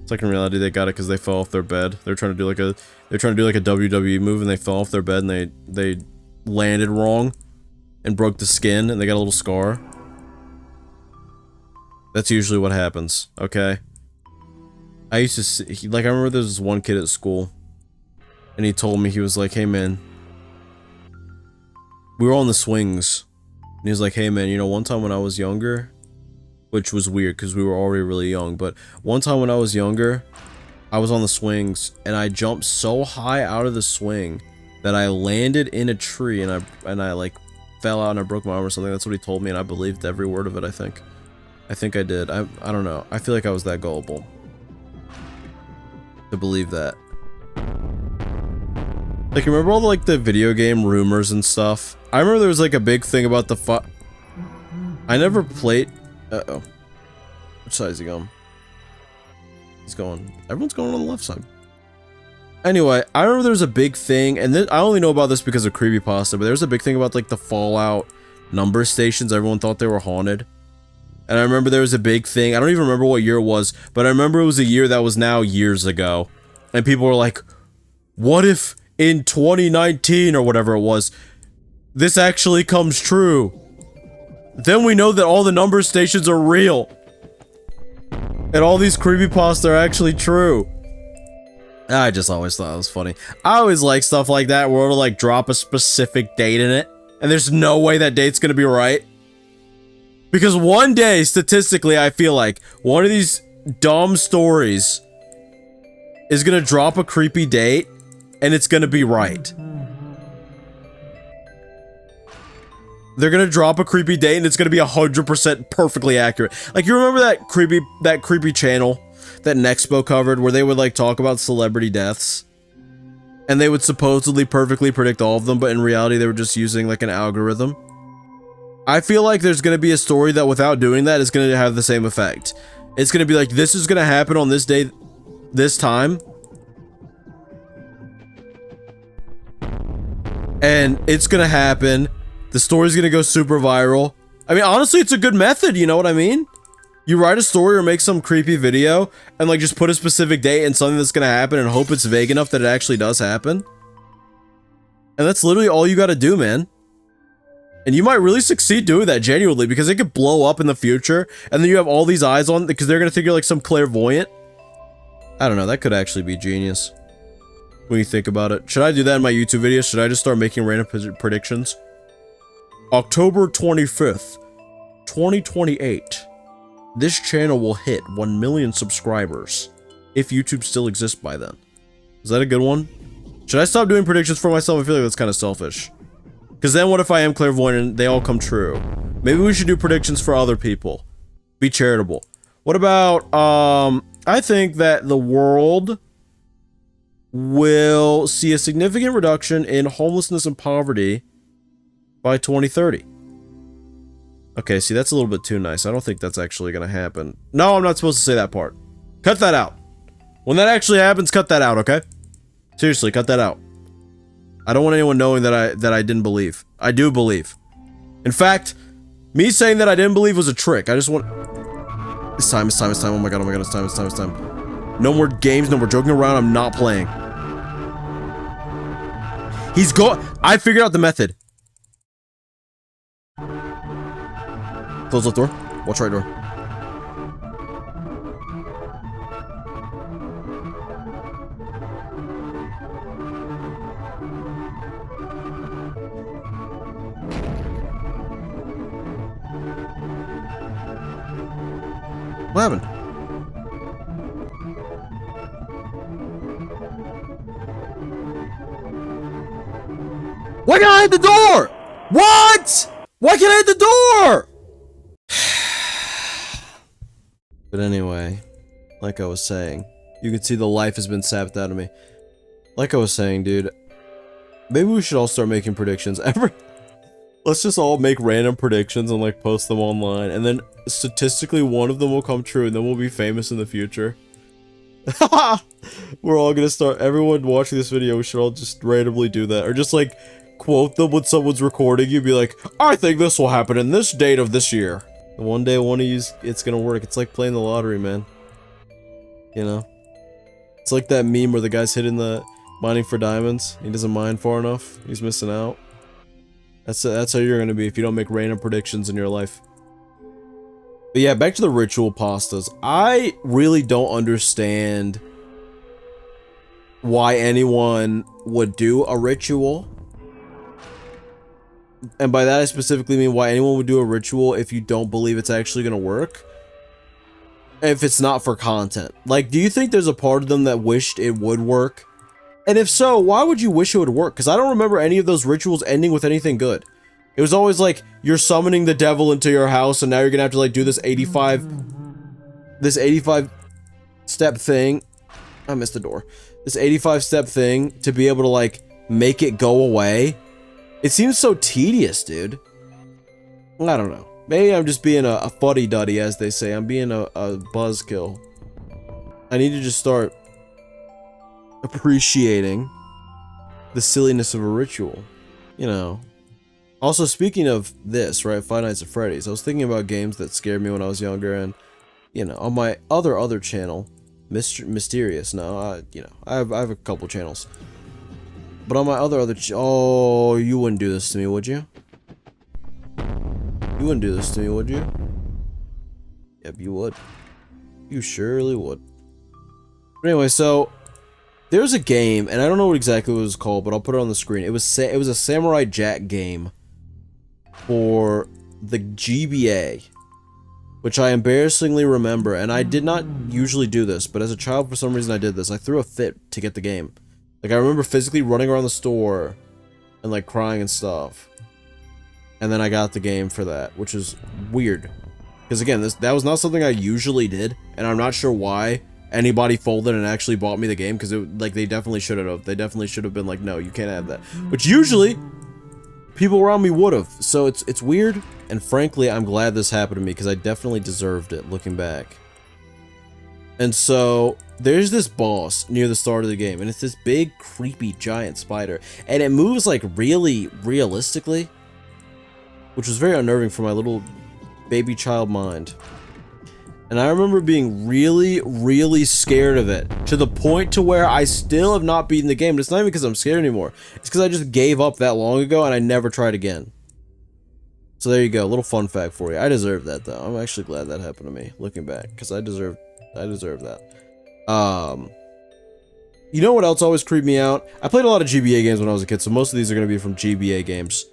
It's like in reality they got it because they fell off their bed. They're trying to do like a WWE move and they fell off their bed and they landed wrong and broke the skin and they got a little scar. That's usually what happens, okay? I used to see, like, I remember there was this one kid at school and he told me, he was like, hey man, we were on the swings and he was like, hey man, you know, one time when I was younger, which was weird because we were already really young, but one time when I was younger, I was on the swings and I jumped so high out of the swing that I landed in a tree and I like fell out and I broke my arm or something. That's what he told me, and I believed every word of it, I think. I think I did. I don't know. I feel like I was that gullible to believe that. Like, remember all the, like, the video game rumors and stuff? I remember there was, like, a big thing about the I never played... Uh-oh. Which side is he going? He's going... Everyone's going on the left side. Anyway, I remember there was a big thing, and I only know about this because of creepypasta, but there was a big thing about, like, the Fallout number stations. Everyone thought they were haunted. And I remember there was a big thing. I don't even remember what year it was, but I remember it was a year that was now years ago. And people were like, what if in 2019 or whatever it was, this actually comes true? Then we know that all the number stations are real. And all these creepypasta are actually true. I just always thought it was funny. I always like stuff like that where it'll like drop a specific date in it. And there's no way that date's gonna be right. Because one day, statistically, I feel like one of these dumb stories is gonna drop a creepy date and it's gonna be right. They're gonna drop a creepy date and it's gonna be 100% perfectly accurate. Like, you remember that creepy channel that Nexpo covered where they would like talk about celebrity deaths? And they would supposedly perfectly predict all of them, but in reality they were just using like an algorithm. I feel like there's gonna be a story that without doing that is gonna have the same effect. It's gonna be like, this is gonna happen on this day, this time. And it's gonna happen. The story's gonna go super viral. I mean, honestly, it's a good method, you know what I mean? You write a story or make some creepy video and like just put a specific date and something that's gonna happen and hope it's vague enough that it actually does happen. And that's literally all you gotta do, man. And you might really succeed doing that genuinely because it could blow up in the future and then you have all these eyes on because they're gonna think you're like some clairvoyant. I don't know, that could actually be genius when you think about it. Should I do that in my YouTube videos? Should I just start making random predictions? October 25th, 2028. This channel will hit 1 million subscribers if YouTube still exists by then. Is that a good one? Should I stop doing predictions for myself? I feel like that's kind of selfish. Because then what if I am clairvoyant and they all come true? Maybe we should do predictions for other people. Be charitable. What about, I think that the world will see a significant reduction in homelessness and poverty by 2030. Okay, see, that's a little bit too nice. I don't think that's actually gonna happen. No, I'm not supposed to say that part. Cut that out. When that actually happens, cut that out, okay? Seriously, cut that out. I don't want anyone knowing that I didn't believe. I do believe. In fact, me saying that I didn't believe was a trick. I just want... It's time, it's time, it's time. Oh my god, it's time, it's time, it's time. No more games, no more joking around. I'm not playing. He's I figured out the method. Close left door. Watch right door. What happened? Why can't I hit the door? What? Why can't I hit the door? But anyway, like I was saying, you can see the life has been sapped out of me. Like I was saying, dude, maybe we should all start making predictions. Let's just all make random predictions and like post them online, and then statistically one of them will come true, and then we'll be famous in the future. We're all gonna start, everyone watching this video, we should all just randomly do that, or just like quote them when someone's recording. You'd be like, I think this will happen in this date of this year. And one day one of you, it's gonna work. It's like playing the lottery, man. You know? It's like that meme where the guy's hitting the mining for diamonds. He doesn't mine far enough. He's missing out. That's how you're gonna be if you don't make random predictions in your life. But yeah, back to the ritual pastas. I really don't understand why anyone would do a ritual. And by that I specifically mean why anyone would do a ritual if you don't believe it's actually gonna work. If it's not for content. Like, do you think there's a part of them that wished it would work? And if so, why would you wish it would work? Because I don't remember any of those rituals ending with anything good. It was always like, you're summoning the devil into your house, and now you're gonna have to like do this 85 step thing. I missed the door. This 85 step thing to be able to like make it go away. It seems so tedious, dude. I don't know. Maybe I'm just being a fuddy-duddy, as they say. I'm being a buzzkill. I need to just start appreciating the silliness of a ritual, you know. Also, speaking of this, right, Five Nights at Freddy's, I was thinking about games that scared me when I was younger, and, you know, on my other channel, Mysterious, no, you know, I have a couple channels, but on my oh, you wouldn't do this to me, would you? You wouldn't do this to me, would you? Yep, you would. You surely would. But anyway, so there's a game, and I don't know what exactly it was called, but I'll put it on the screen. It was a Samurai Jack game for the GBA, which I embarrassingly remember, and I did not usually do this, but as a child, for some reason, I did this. I threw a fit to get the game. Like, I remember physically running around the store and, like, crying and stuff. And then I got the game for that, which is weird. Because, again, that was not something I usually did, and I'm not sure why anybody folded and actually bought me the game, because, like, they definitely should have. They definitely should have been like, no, you can't have that. Which usually, people around me would have. So it's weird, and frankly, I'm glad this happened to me, because I definitely deserved it, looking back. And so, there's this boss near the start of the game, and it's this big, creepy, giant spider, and it moves, like, really realistically, which was very unnerving for my little baby child mind. And I remember being really scared of it, to the point to where I still have not beaten the game. But it's not even because I'm scared anymore. It's because I just gave up that long ago and I never tried again. So there you go, a little fun fact for you. I deserve that though. I'm actually glad that happened to me, looking back, because I deserve that. You know what else always creeped me out? I played a lot of GBA games when I was a kid, so most of these are going to be from GBA games.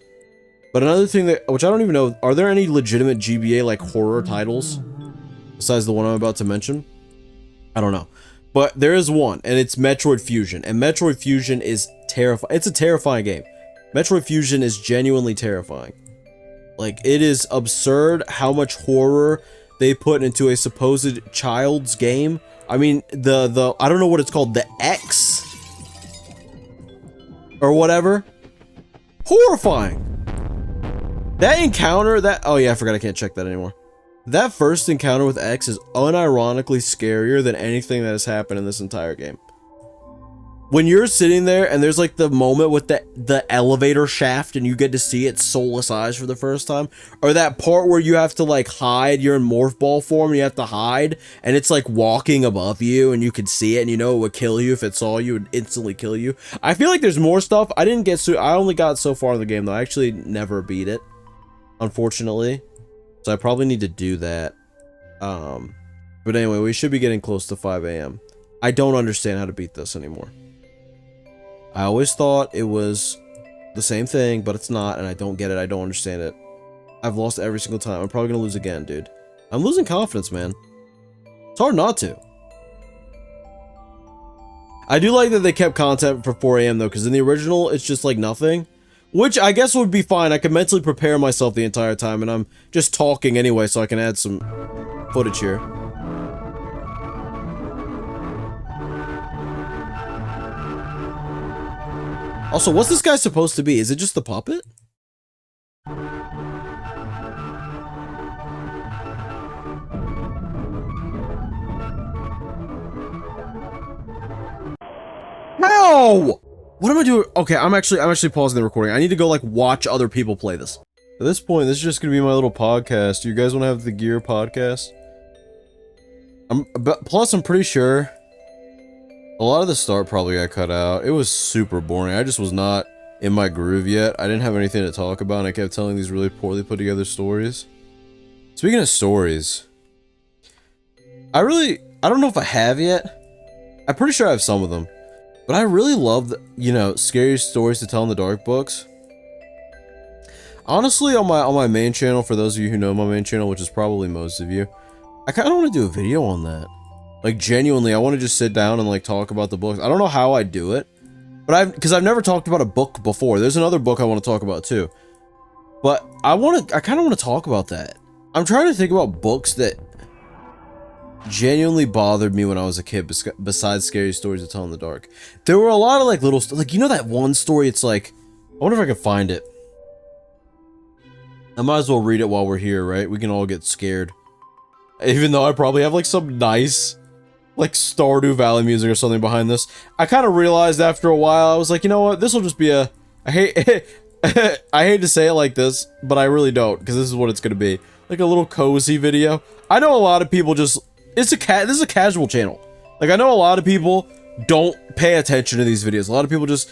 But another thing which I don't even know, are there any legitimate GBA like horror titles besides the one I'm about to mention? I don't know. But there is one, and it's Metroid Fusion. And Metroid Fusion is terrifying. It's a terrifying game. Metroid Fusion is genuinely terrifying. Like, it is absurd how much horror they put into a supposed child's game. I mean, I don't know what it's called, the X? Or whatever. Horrifying. That encounter, oh yeah, I forgot I can't check that anymore. That first encounter with X is unironically scarier than anything that has happened in this entire game. When you're sitting there and there's like the moment with the elevator shaft and you get to see its soulless eyes for the first time, or that part where you have to like hide, you're in morph ball form and you have to hide, and it's like walking above you and you can see it and you know it would kill you if it saw you, it would instantly kill you. I feel like there's more stuff. I only got so far in the game though. I actually never beat it, unfortunately. So I probably need to do that. But anyway, we should be getting close to 5 AM. I don't understand how to beat this anymore. I always thought it was the same thing, but it's not, and I don't get it. I don't understand it. I've lost every single time. I'm probably gonna lose again, dude. I'm losing confidence, man. It's hard not to. I do like that they kept content for 4 AM though, because in the original, it's just like nothing. Which I guess would be fine. I can mentally prepare myself the entire time, and I'm just talking anyway, so I can add some footage here. Also, what's this guy supposed to be? Is it just the puppet? No! What am I doing? Okay, I'm actually pausing the recording. I need to go like watch other people play this. At this point, this is just gonna be my little podcast. Do you guys want to have the Gear podcast? Plus, I'm pretty sure a lot of the start probably got cut out. It was super boring. I just was not in my groove yet. I didn't have anything to talk about, and I kept telling these really poorly put together stories. Speaking of stories, I don't know if I have yet. I'm pretty sure I have some of them. But I really love, you know, scary stories to tell in the dark books. Honestly, on my main channel, for those of you who know my main channel, which is probably most of you, I kind of want to do a video on that. Like, genuinely, I want to just sit down and, like, talk about the books. I don't know how I do it, but because I've never talked about a book before. There's another book I want to talk about, too. But I kind of want to talk about that. I'm trying to think about books that genuinely bothered me when I was a kid, besides scary stories to tell in the dark. There were a lot of like little, like, you know that one story, it's like, I wonder if I can find it. I might as well read it while we're here, right? We can all get scared. Even though I probably have like some nice, like Stardew Valley music or something behind this. I kind of realized after a while, I was like, you know what? This will just be a, I hate, I hate to say it like this, but I really don't, because this is what it's going to be. Like a little cozy video. I know a lot of people just, this is a casual channel. Like, I know a lot of people don't pay attention to these videos. A lot of people just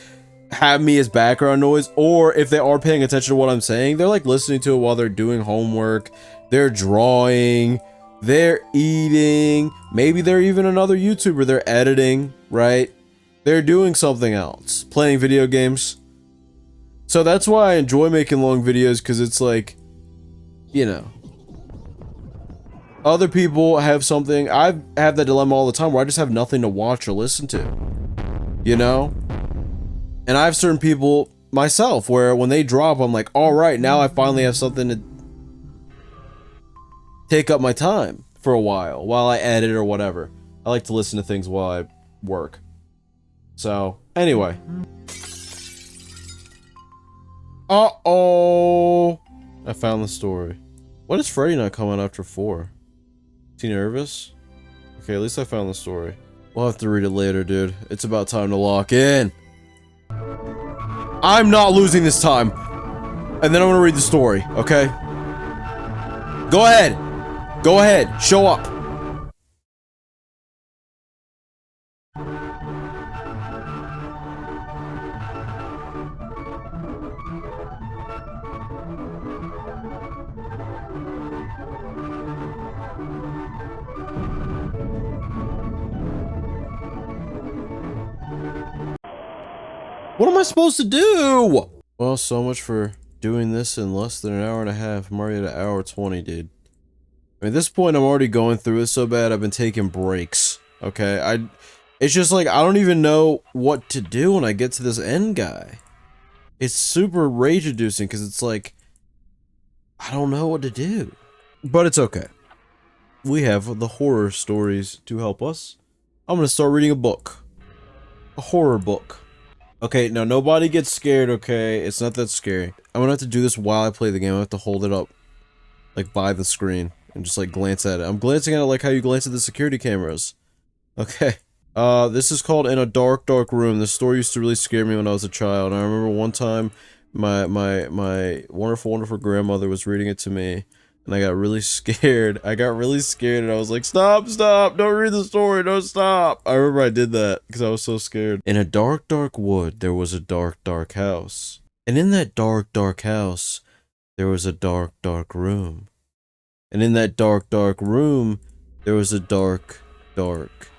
have me as background noise, or if they are paying attention to what I'm saying, they're like listening to it while they're doing homework, they're drawing, they're eating, maybe they're even another YouTuber, they're editing, right? They're doing something else, playing video games. So that's why I enjoy making long videos, because it's like, you know, other people have something. I have that dilemma all the time where I just have nothing to watch or listen to, you know? And I have certain people myself where when they drop, I'm like, all right, now I finally have something to take up my time for a while I edit or whatever. I like to listen to things while I work. So, anyway. Uh-oh. I found the story. What is Freddy not coming after 4? Is he nervous? Okay, at least I found the story. We'll have to read it later, dude. It's about time to lock in. I'm not losing this time. And then I'm gonna read the story, okay? Go ahead. Go ahead. Show up. What am I supposed to do? Well, so much for doing this in less than an hour and a half. I'm already at 1:20, dude. I mean, at this point, I'm already going through it so bad, I've been taking breaks. Okay, it's just like, I don't even know what to do when I get to this end guy. It's super rage-inducing, because it's like, I don't know what to do. But it's okay. We have the horror stories to help us. I'm gonna start reading a book. A horror book. Okay, now nobody gets scared, okay? It's not that scary. I'm gonna have to do this while I play the game. I have to hold it up, like, by the screen, and just, like, glance at it. I'm glancing at it like how you glance at the security cameras. Okay. This is called In a Dark, Dark Room. This story used to really scare me when I was a child. I remember one time, my wonderful, wonderful grandmother was reading it to me, and I got really scared. I got really scared, and I was like, stop, stop, don't read the story, don't stop. I remember I did that, because I was so scared. In a dark, dark wood, there was a dark, dark house. And in that dark, dark house, there was a dark, dark room. And in that dark, dark room, there was a dark, dark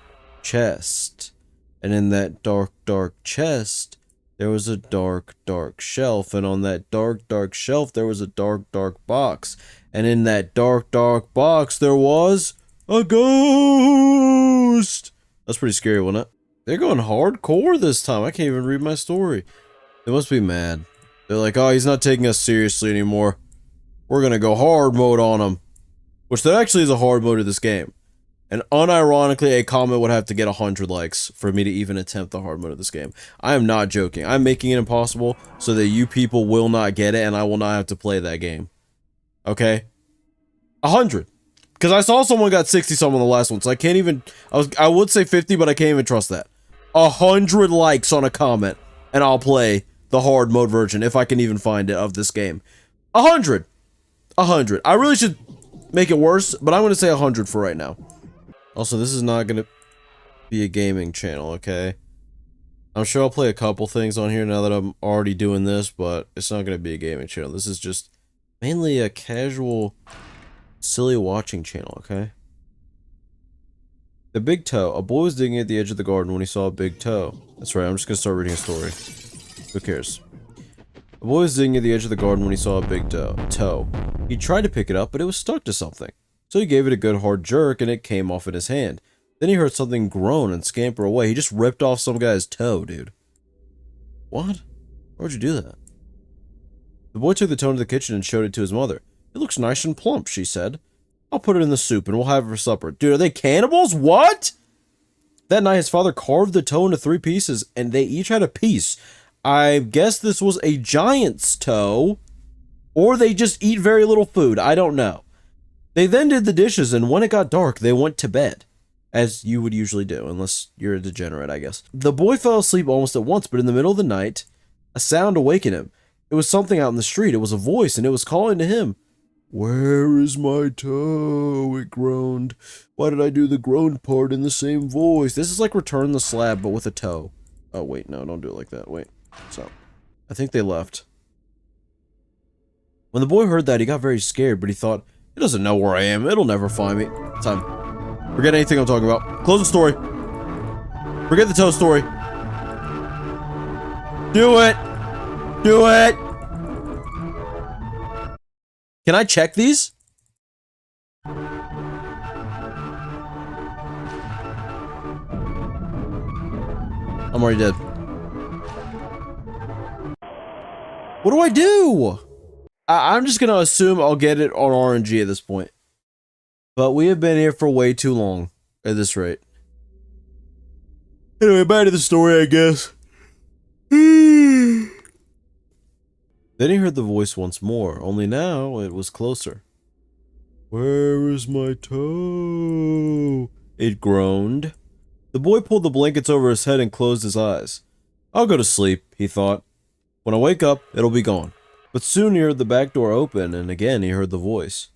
chest. And in that dark, dark chest, there was a dark, dark shelf. And on that dark, dark shelf, there was a dark, dark box. And in that dark, dark box, there was a ghost! That's pretty scary, wasn't it? They're going hardcore this time. I can't even read my story. They must be mad. They're like, oh, he's not taking us seriously anymore. We're gonna go hard mode on him. Which there actually is a hard mode to this game. And unironically, a comment would have to get 100 likes for me to even attempt the hard mode of this game. I am not joking. I'm making it impossible so that you people will not get it and I will not have to play that game. Okay? 100. Because I saw someone got 60-some on the last one, so I can't even... I would say 50, but I can't even trust that. 100 likes on a comment, and I'll play the hard mode version, if I can even find it, of this game. 100. 100. I really should make it worse, but I'm going to say 100 for right now. Also, this is not going to be a gaming channel, okay? I'm sure I'll play a couple things on here now that I'm already doing this, but it's not going to be a gaming channel. This is just mainly a casual, silly watching channel, okay? The big toe. A boy was digging at the edge of the garden when he saw a big toe. That's right, I'm just going to start reading a story. Who cares? A boy was digging at the edge of the garden when he saw a big toe. He tried to pick it up, but it was stuck to something. So he gave it a good hard jerk, and it came off in his hand. Then he heard something groan and scamper away. He just ripped off some guy's toe, dude. What? Why'd you do that? The boy took the toe to the kitchen and showed it to his mother. It looks nice and plump, she said. I'll put it in the soup and we'll have it for supper. Dude, are they cannibals? What? That night, his father carved the toe into 3 pieces, and they each had a piece. I guess this was a giant's toe, or they just eat very little food. I don't know. They then did the dishes, and when it got dark, they went to bed, as you would usually do, unless you're a degenerate, I guess. The boy fell asleep almost at once, but in the middle of the night, a sound awakened him. It was something out in the street. It was a voice, and it was calling to him. Where is my toe? It groaned. Why did I do the groan part in the same voice? This is like Return the Slab, but with a toe. Oh, wait, no, don't do it like that. Wait. So, I think they left. When the boy heard that, he got very scared, but he thought, it doesn't know where I am. It'll never find me. Time. Forget anything I'm talking about. Close the story. Forget the toe story. Do it. Do it. Can I check these? I'm already dead. What do I do? I'm just gonna assume I'll get it on RNG at this point. But we have been here for way too long at this rate. Anyway, back to the story, I guess. Then he heard the voice once more, only now it was closer. Where is my toe? It groaned. The boy pulled the blankets over his head and closed his eyes. I'll go to sleep, he thought. When I wake up, it'll be gone. But soon he heard the back door open, and again he heard the voice.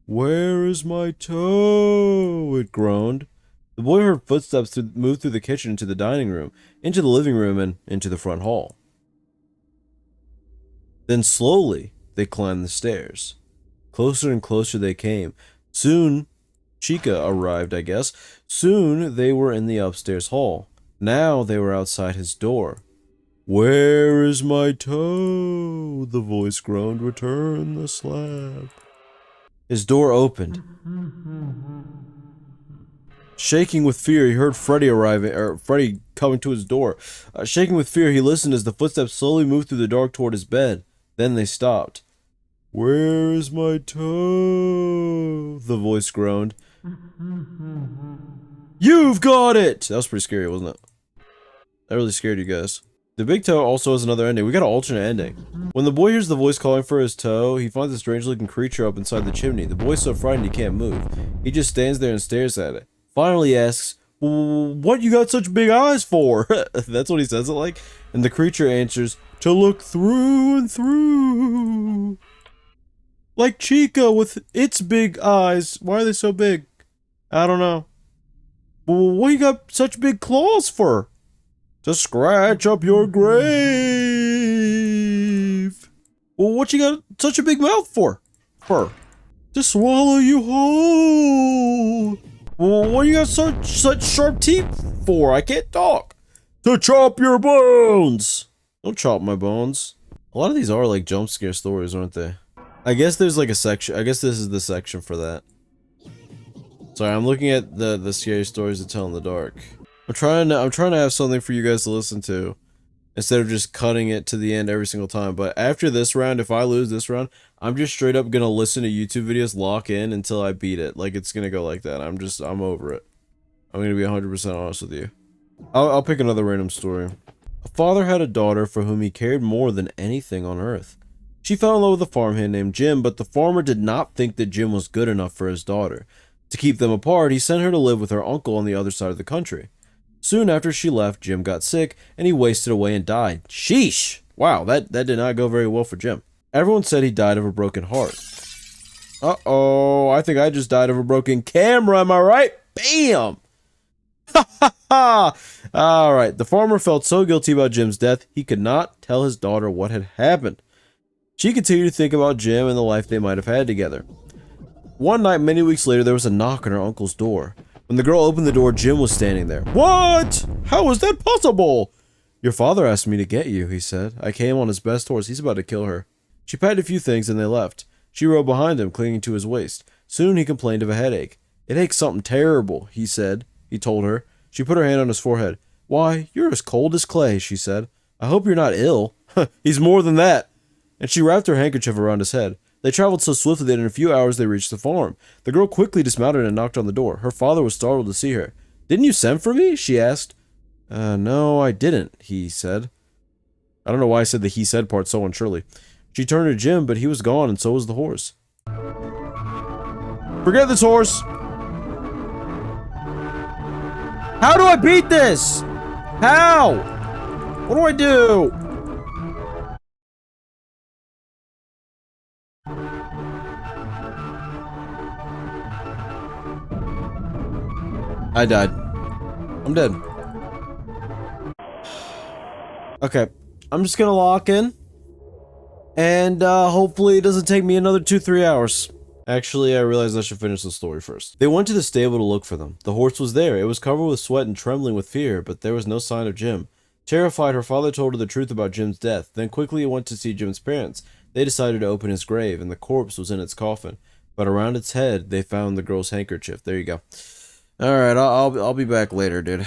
Where is my toe? It groaned. The boy heard footsteps move through the kitchen into the dining room, into the living room, and into the front hall. Then slowly, they climbed the stairs. Closer and closer they came. Soon, Chica arrived, I guess. Soon, they were in the upstairs hall. Now, they were outside his door. Where is my toe? The voice groaned. Return the slab. His door opened. Shaking with fear, he heard Freddy coming to his door. Shaking with fear, he listened as the footsteps slowly moved through the dark toward his bed. Then they stopped. Where is my toe? The voice groaned. You've got it! That was pretty scary, wasn't it? That really scared you guys. The big toe also has another ending. We got an alternate ending. When the boy hears the voice calling for his toe, he finds a strange-looking creature up inside the chimney. The boy's so frightened he can't move. He just stands there and stares at it. Finally he asks, what you got such big eyes for? That's what he says it like. And the creature answers, to look through and through. Like Chica with its big eyes. Why are they so big? I don't know. What you got such big claws for? To scratch up your grave. Well, what you got such a big mouth for? To swallow you whole. Well, what you got such sharp teeth for? I can't talk. To chop your bones. Don't chop my bones. A lot of these are like jump scare stories, aren't they? I guess there's like a section. I guess this is the section for that. Sorry, I'm looking at the scary stories to tell in the dark. I'm trying to have something for you guys to listen to instead of just cutting it to the end every single time. But after this round, if I lose this round, I'm just straight up gonna listen to YouTube videos, lock in until I beat it. Like, it's gonna go like that. I'm over it. I'm gonna be 100% honest with you. I'll pick another random story. A father had a daughter for whom he cared more than anything on earth. She fell in love with a farmhand named Jim, but the farmer did not think that Jim was good enough for his daughter. To keep them apart, he sent her to live with her uncle on the other side of the country. Soon after she left, Jim got sick, and he wasted away and died. Sheesh! Wow, that did not go very well for Jim. Everyone said he died of a broken heart. Uh-oh, I think I just died of a broken camera, am I right? Bam! Ha ha ha! Alright, the farmer felt so guilty about Jim's death, he could not tell his daughter what had happened. She continued to think about Jim and the life they might have had together. One night, many weeks later, there was a knock on her uncle's door. When the girl opened the door, Jim was standing there. What? How is that possible? Your father asked me to get you, he said. I came on his best horse. He's about to kill her. She packed a few things and they left. She rode behind him, clinging to his waist. Soon he complained of a headache. It aches something terrible, he said. He told her. She put her hand on his forehead. Why, you're as cold as clay, she said. I hope you're not ill. He's more than that. and she wrapped her handkerchief around his head. They traveled so swiftly that in a few hours they reached the farm. The girl quickly dismounted and knocked on the door. Her father was startled to see her. "Didn't you send for me?" she asked. No, I didn't," he said. I don't know why I said the "he said" part so unsurely. She turned to Jim, but he was gone, and so was the horse. Forget this horse! How do I beat this? How? What do I do? I died. I'm dead. Okay. I'm just gonna lock in. And, hopefully it doesn't take me another 2-3 hours. Actually, I realized I should finish the story first. They went to the stable to look for them. The horse was there. It was covered with sweat and trembling with fear, but there was no sign of Jim. Terrified, her father told her the truth about Jim's death, then quickly went to see Jim's parents. They decided to open his grave, and the corpse was in its coffin. But around its head, they found the girl's handkerchief. There you go. Alright, I'll be back later, dude.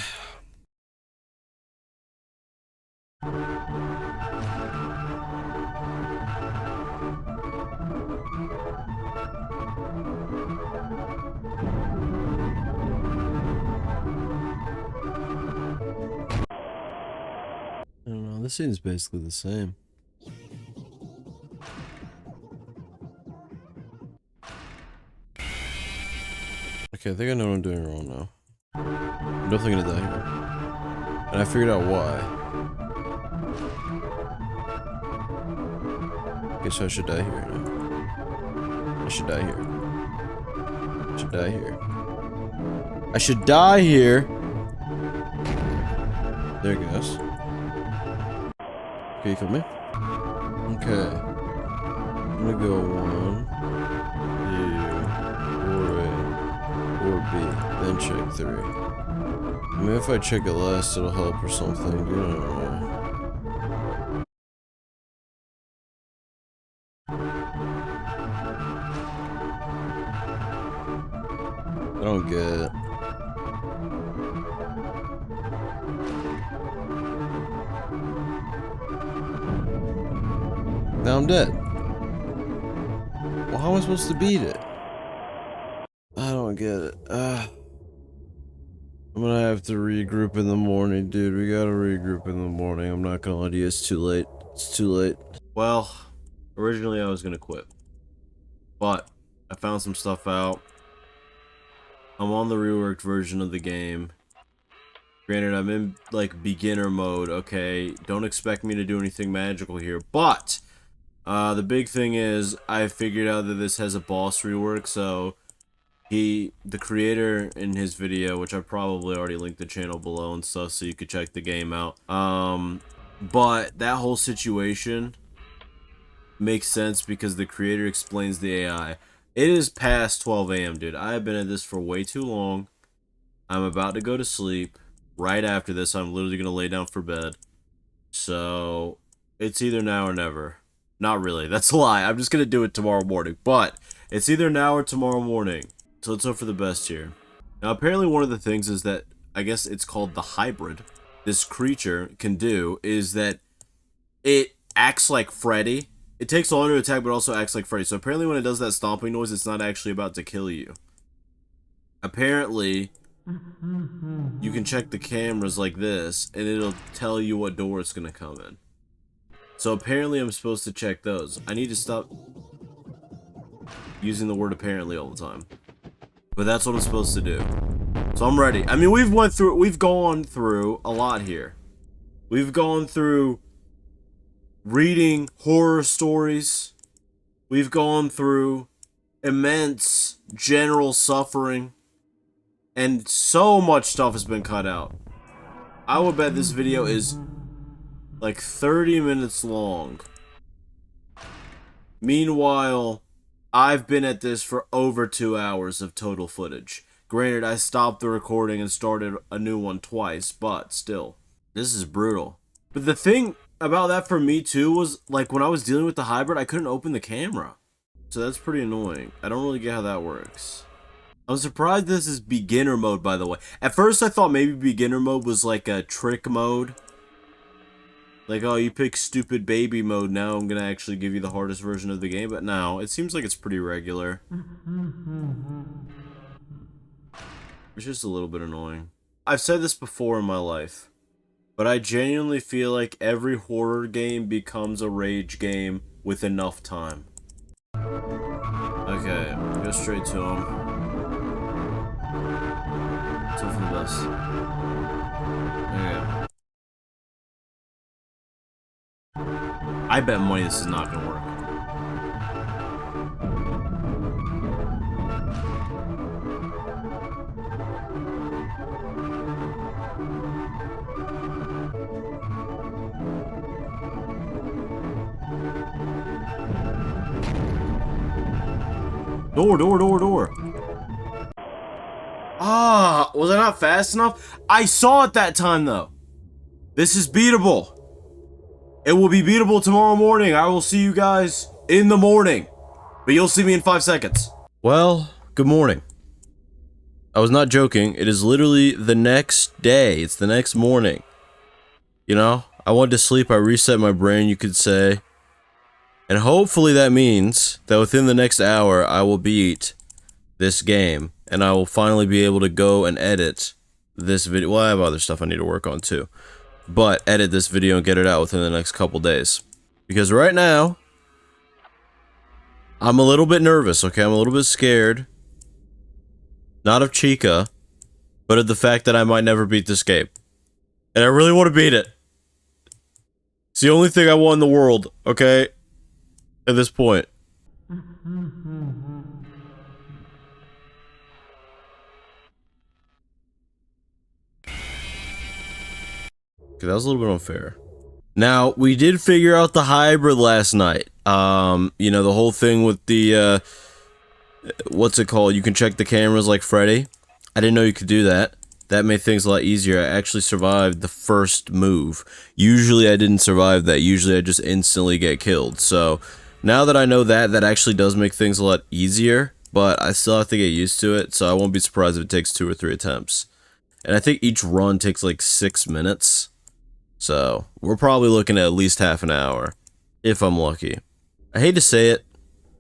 I don't know, this seems basically the same. Okay, I think I know what I'm doing wrong now. I'm definitely gonna die here. And I figured out why. Guess I should die here now. I should die here. I should die here. I should die here! There it goes. Okay, you feel me? Okay. I'm gonna go 1, 2, 4A, 4B, then check 3. Maybe if I check it last, it'll help or something. You don't know. I don't get it. Now I'm dead. Well, how am I supposed to beat it? I don't get it. I'm gonna have to regroup in the morning, dude. We gotta regroup in the morning. I'm not gonna lie to you, it's too late. It's too late. Well, originally I was gonna quit. But I found some stuff out. I'm on the reworked version of the game. Granted, I'm in, like, beginner mode, okay? Don't expect me to do anything magical here, but the big thing is I figured out that this has a boss rework, so the creator in his video, which I probably already linked the channel below and stuff so you could check the game out, but that whole situation makes sense because the creator explains the AI. It is past 12 a.m., dude. I have been at this for way too long. I'm about to go to sleep. Right after this, I'm literally going to lay down for bed. So, it's either now or never. Not really, that's a lie. I'm just going to do it tomorrow morning. But, it's either now or tomorrow morning. So let's hope for the best here. Now, apparently one of the things is that, I guess it's called the hybrid, this creature can do, is that it acts like Freddy. It takes longer to attack, but also acts like Freddy. So apparently when it does that stomping noise, it's not actually about to kill you. Apparently, you can check the cameras like this, and it'll tell you what door it's going to come in. So apparently I'm supposed to check those. I need to stop using the word apparently all the time. But that's what I'm supposed to do. So I'm ready. I mean, we've gone through a lot here. We've gone through reading horror stories. We've gone through immense general suffering. And so much stuff has been cut out. I would bet this video is like 30 minutes long. Meanwhile, I've been at this for over 2 hours of total footage. Granted, I stopped the recording and started a new one twice, but still, this is brutal. But the thing about that for me too was, like, when I was dealing with the hybrid, I couldn't open the camera. So that's pretty annoying. I don't really get how that works. I'm surprised this is beginner mode, by the way. At first, I thought maybe beginner mode was like a trick mode. Like, oh, you pick stupid baby mode, now I'm gonna actually give you the hardest version of the game, but no, it seems like it's pretty regular. It's just a little bit annoying. I've said this before in my life, but I genuinely feel like every horror game becomes a rage game with enough time. Okay, go straight to him. Let's hope for the best. Okay. I bet money this is not gonna work. Door. Ah, was I not fast enough? I saw it that time, though. This is beatable. It will be beatable tomorrow morning. I will see you guys in the morning. But you'll see me in 5 seconds. Well, good morning. I was not joking. It is literally the next day. It's the next morning. You know, I went to sleep. I reset my brain, you could say. And hopefully that means that within the next hour, I will beat this game. And I will finally be able to go and edit this video. Well, I have other stuff I need to work on too. But edit this video and get it out within the next couple days. Because right now, I'm a little bit nervous, okay? I'm a little bit scared. Not of Chica, but of the fact that I might never beat this game. And I really want to beat it. It's the only thing I want in the world, okay? At this point. Okay, that was a little bit unfair. Now, we did figure out the hybrid last night. You know, the whole thing with the, what's it called? You can check the cameras like Freddy. I didn't know you could do that. That made things a lot easier. I actually survived the first move. Usually I didn't survive that. Usually I just instantly get killed. So, now that I know that, that actually does make things a lot easier. But I still have to get used to it, so I won't be surprised if it takes 2 or 3 attempts. And I think each run takes like 6 minutes. So, we're probably looking at least half an hour, if I'm lucky. I hate to say it,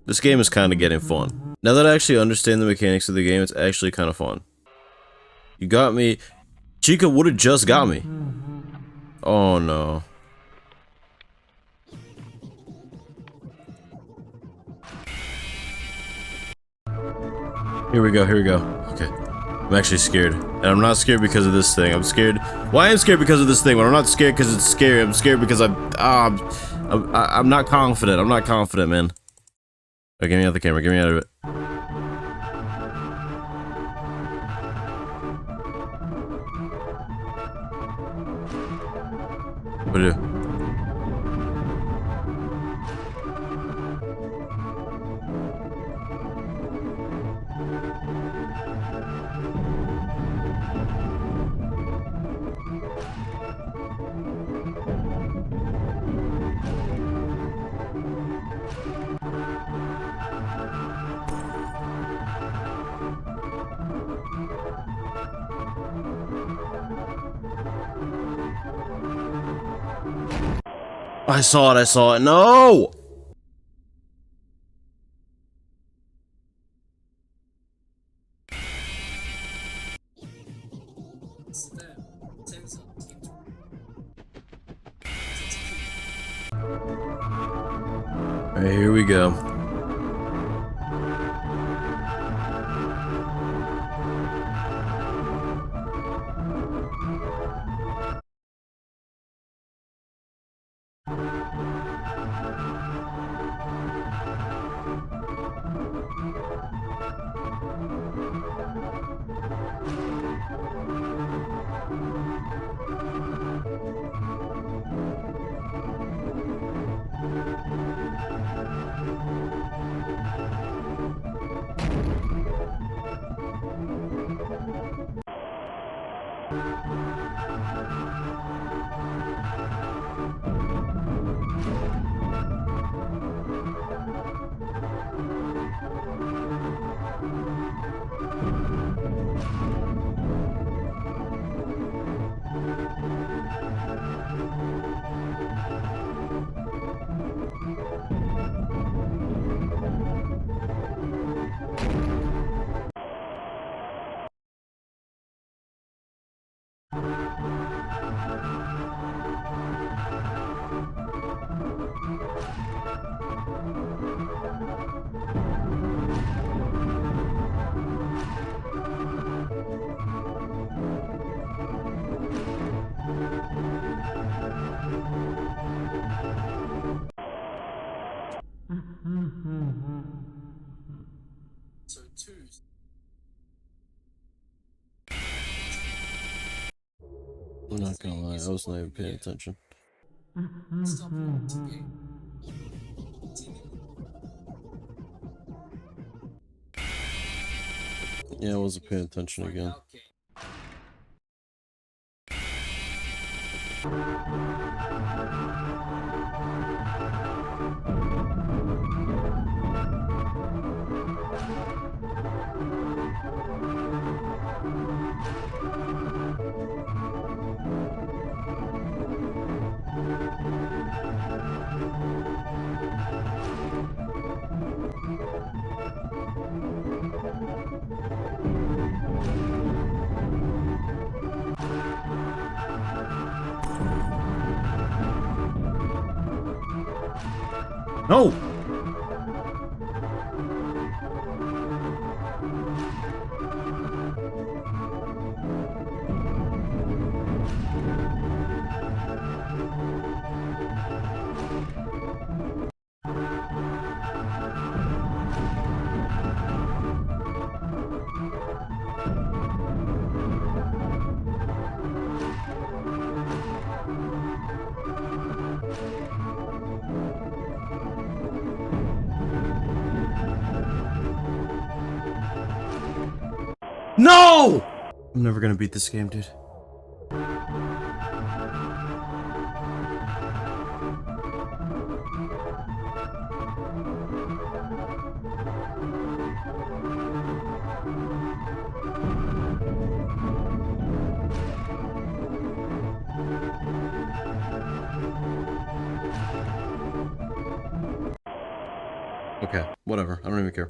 this game is kind of getting fun. Now that I actually understand the mechanics of the game, it's actually kind of fun. You got me. Chica would have just got me. Oh no. Here we go. Okay. I'm actually scared. And I'm not scared because of this thing. I'm scared. Well, I am scared because of this thing, but I'm not scared because it's scary. I'm scared because I'm not confident. I'm not confident, man. Oh, get me out of the camera. Get me out of it. What do I do? I saw it. No! Alright, here we go. not gonna lie, I was not even paying attention. Yeah, I wasn't paying attention again. No! No! I'm never gonna beat this game, dude. Okay, whatever. I don't even care.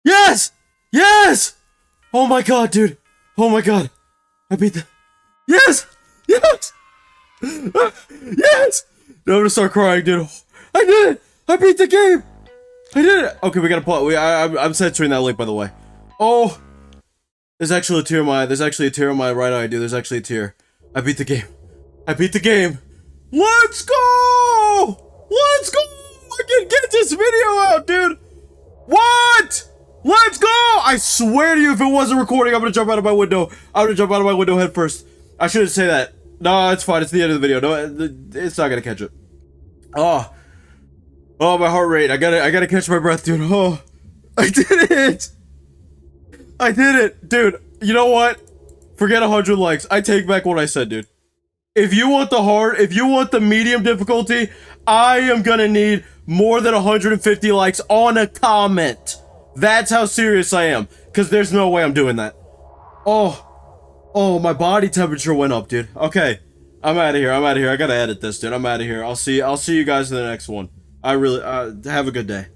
Yes! Yes! Oh my god, dude. Oh my god. I beat the... Yes! Yes! Yes! No, I'm gonna start crying, dude. I did it! I beat the game! I did it! Okay, we gotta pause. I'm censoring that link, by the way. Oh! There's actually a tear in my right eye, dude. There's actually a tear. I beat the game. I beat the game. Let's go! Let's go! I can get this video out, dude! What? Let's go! I swear to you, if it wasn't recording, I'm gonna jump out of my window. I'm gonna jump out of my window head first. I shouldn't say that. No, it's fine. It's the end of the video. No, it's not gonna catch it. Oh. Oh, my heart rate. I gotta catch my breath, dude. Oh. I did it! I did it! Dude, you know what? Forget 100 likes. I take back what I said, dude. If you want the medium difficulty, I am gonna need more than 150 likes on a comment. That's how serious I am. Because there's no way I'm doing that. Oh. Oh, my body temperature went up, dude. Okay. I'm out of here. I gotta edit this, dude. I'm out of here. I'll see you guys in the next one. I really, have a good day.